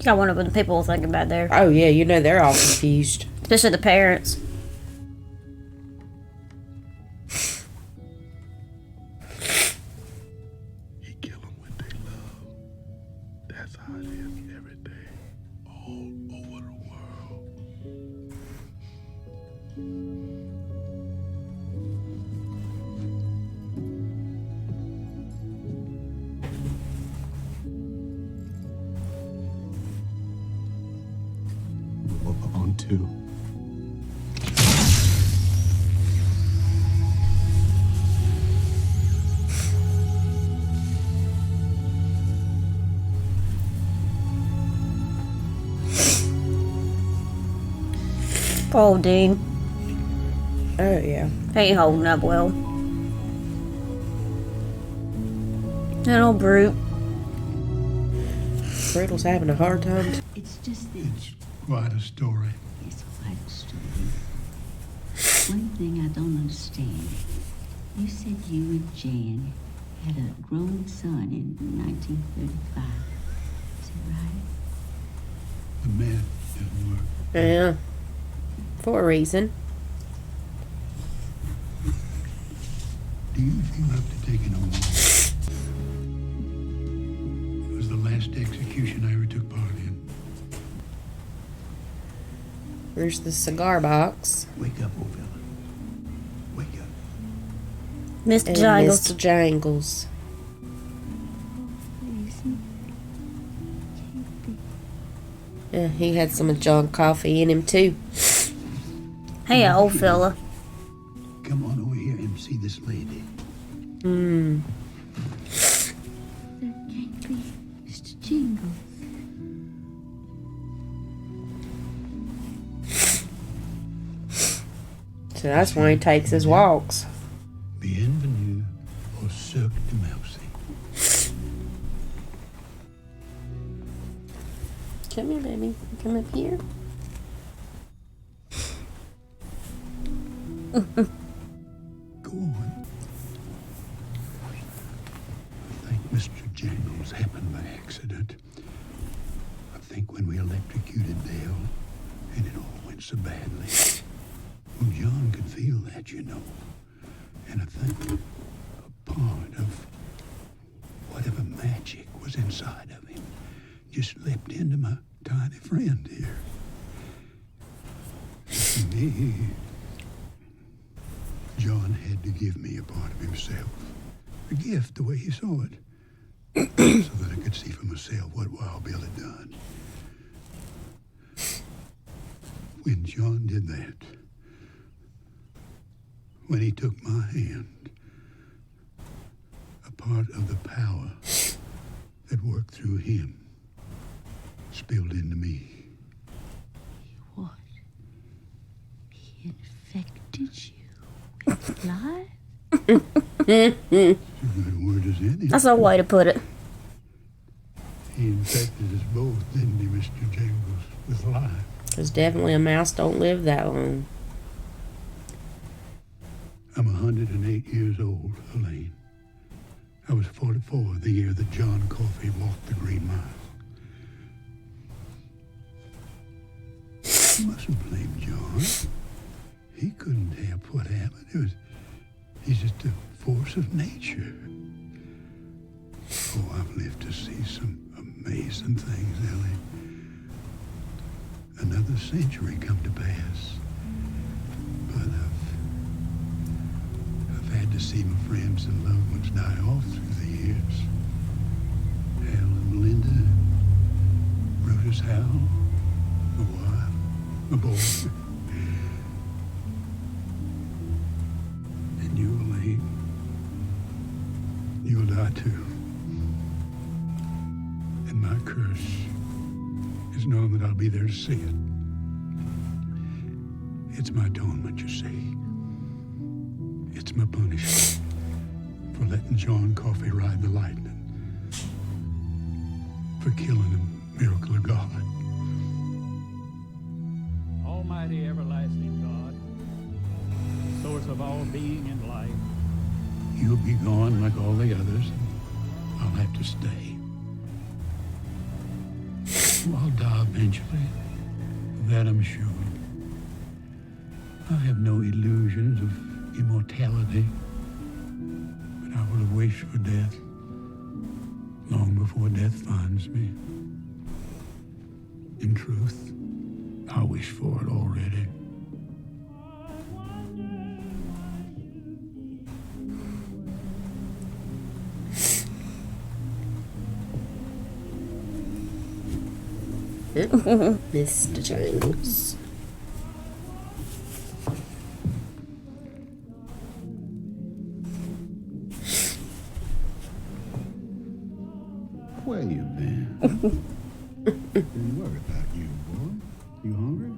[SPEAKER 2] I wonder what the people will think about there.
[SPEAKER 1] Oh, yeah, you know they're all confused.
[SPEAKER 2] Especially the parents.
[SPEAKER 5] He kill them with they love. That's how it is every day, all over the world.
[SPEAKER 9] On two.
[SPEAKER 2] Oh, Dean.
[SPEAKER 1] Oh, yeah.
[SPEAKER 2] He ain't holding up well. That old brute.
[SPEAKER 1] Brittle's having a hard time.
[SPEAKER 18] It's just that
[SPEAKER 3] It's quite a story.
[SPEAKER 18] it's quite a story. One thing I don't understand. You said you and Jan had a grown son in 1935. Is that right?
[SPEAKER 3] The man didn't work.
[SPEAKER 1] Yeah. For a reason.
[SPEAKER 3] Do you feel up to taking a walk? It was the last execution I ever took part in.
[SPEAKER 1] There's the cigar box.
[SPEAKER 3] Wake up, old fella. Wake up.
[SPEAKER 2] Mr.
[SPEAKER 1] And
[SPEAKER 2] Jangles.
[SPEAKER 1] Mr. Jangles. Yeah, he had some of John Coffey in him too.
[SPEAKER 2] Hey, old fella.
[SPEAKER 3] Come on over here and see this lady.
[SPEAKER 1] Hmm.
[SPEAKER 18] That can't be Mr. Jingles.
[SPEAKER 1] So that's when he takes his walks.
[SPEAKER 3] Bienvenue au Cirque de Merci.
[SPEAKER 1] Come here, baby. Come up here.
[SPEAKER 3] Go on. I think Mr. Jangles happened by accident. I think when we electrocuted Dale, and it all went so badly. Well, John could feel that, you know. And I think a part of whatever magic was inside of him just leapt into my tiny friend here. To me, John had to give me a part of himself. A gift, the way he saw it. So that I could see for myself what Wild Bill had done. When John did that, when he took my hand, a part of the power that worked through him spilled into me.
[SPEAKER 18] What? He infected you with life?
[SPEAKER 3] Good word as any.
[SPEAKER 2] That's a way to put it.
[SPEAKER 3] He infected us both, didn't he, Mr. Jangles, with life?
[SPEAKER 1] Because definitely a mouse don't live that long.
[SPEAKER 3] I'm 108 years old, Elaine. I was 44 the year that John Coffey walked the Green Mile. You mustn't blame John. He couldn't help what happened. He's just a force of nature. Oh, I've lived to see some amazing things, Ellie. Another century come to pass. But I've had to see my friends and loved ones die off through the years. Hal and Melinda, Brutus Howell, my wife, my boy. And you, Elaine, you'll die too. And my curse is knowing that I'll be there to see it. It's my atonement, you see. It's my punishment for letting John Coffey ride the lightning, for killing a miracle of God.
[SPEAKER 16] Almighty everlasting God, source of all being and life.
[SPEAKER 3] You'll be gone like all the others, and I'll have to stay. I'll die eventually, of that I'm sure. I have no illusions of immortality, but I will have wished for death long before death finds me. In truth, I wish for it already.
[SPEAKER 1] Mr. Jangles.
[SPEAKER 3] Where you been? Didn't worry about you, boy. You hungry?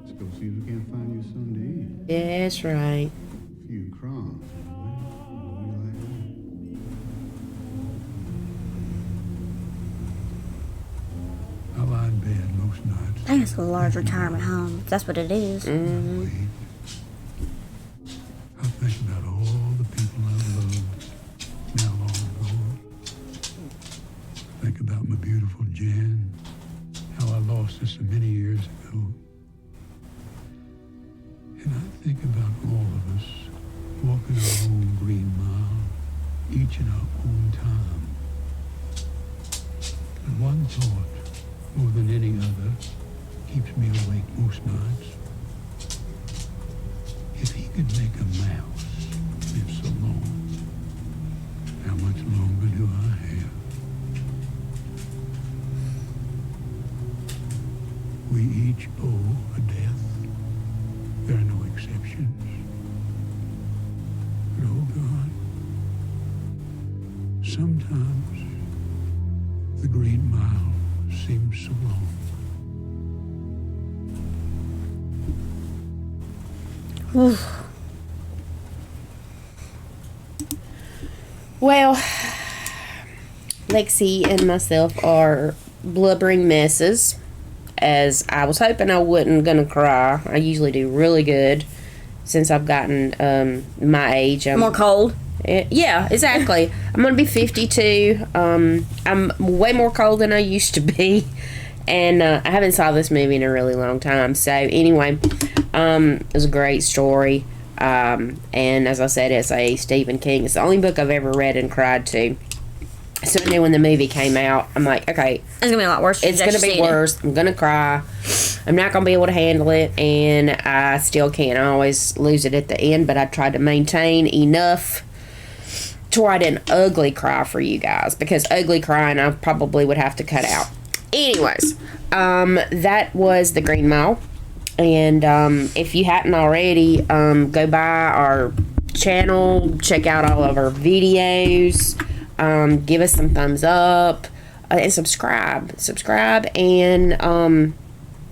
[SPEAKER 3] Let's go see if we can't find you something to eat.
[SPEAKER 1] Yeah, that's right.
[SPEAKER 3] A few crumbs. I lie in bed most nights.
[SPEAKER 2] I think it's a large retirement home. If that's what it is.
[SPEAKER 1] Mm-hmm.
[SPEAKER 3] I think about all the people I've loved now long ago. Think about my beautiful Jan, how I lost her so many years ago. And I think about all of us walking our own green mile, each in our own time. And one thought, more than any other, keeps me awake most nights. If he could make a mouse live so long, how much longer do I have? We each owe a death. There are no exceptions. But oh God, sometimes the Green Mile seems so long.
[SPEAKER 1] Oof. Well, Lexi and myself are blubbering messes, as I was hoping I wasn't gonna cry. I usually do really good since I've gotten my age.
[SPEAKER 2] More cold.
[SPEAKER 1] Yeah, exactly. I'm gonna be 52. I'm way more cold than I used to be, and I haven't saw this movie in a really long time. So anyway, it was a great story. And as I said, it's a Stephen King. It's the only book I've ever read and cried to. So I knew when the movie came out, I'm like, okay,
[SPEAKER 2] it's gonna be a lot worse.
[SPEAKER 1] It's gonna be worse. I'm gonna cry. I'm not gonna be able to handle it, and I still can't. I always lose it at the end, but I tried to maintain enough to where I didn't ugly cry for you guys, because ugly crying I probably would have to cut out. Anyways, that was The Green Mile, and if you hadn't already, go by our channel, check out all of our videos. Give us some thumbs up, and subscribe, and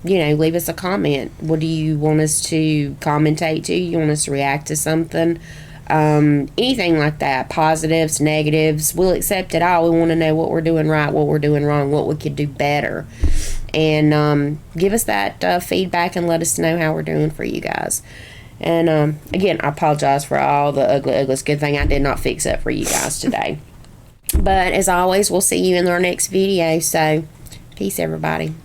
[SPEAKER 1] leave us a comment. What do you want us to commentate to? You want us to react to something? Anything like that, positives, negatives, we'll accept it all. We want to know what we're doing right, what we're doing wrong, what we could do better, and give us that feedback and let us know how we're doing for you guys. And again, I apologize for all the ugly. It's a good thing I did not fix it for you guys today. But as always, we'll see you in our next video. So, peace, everybody.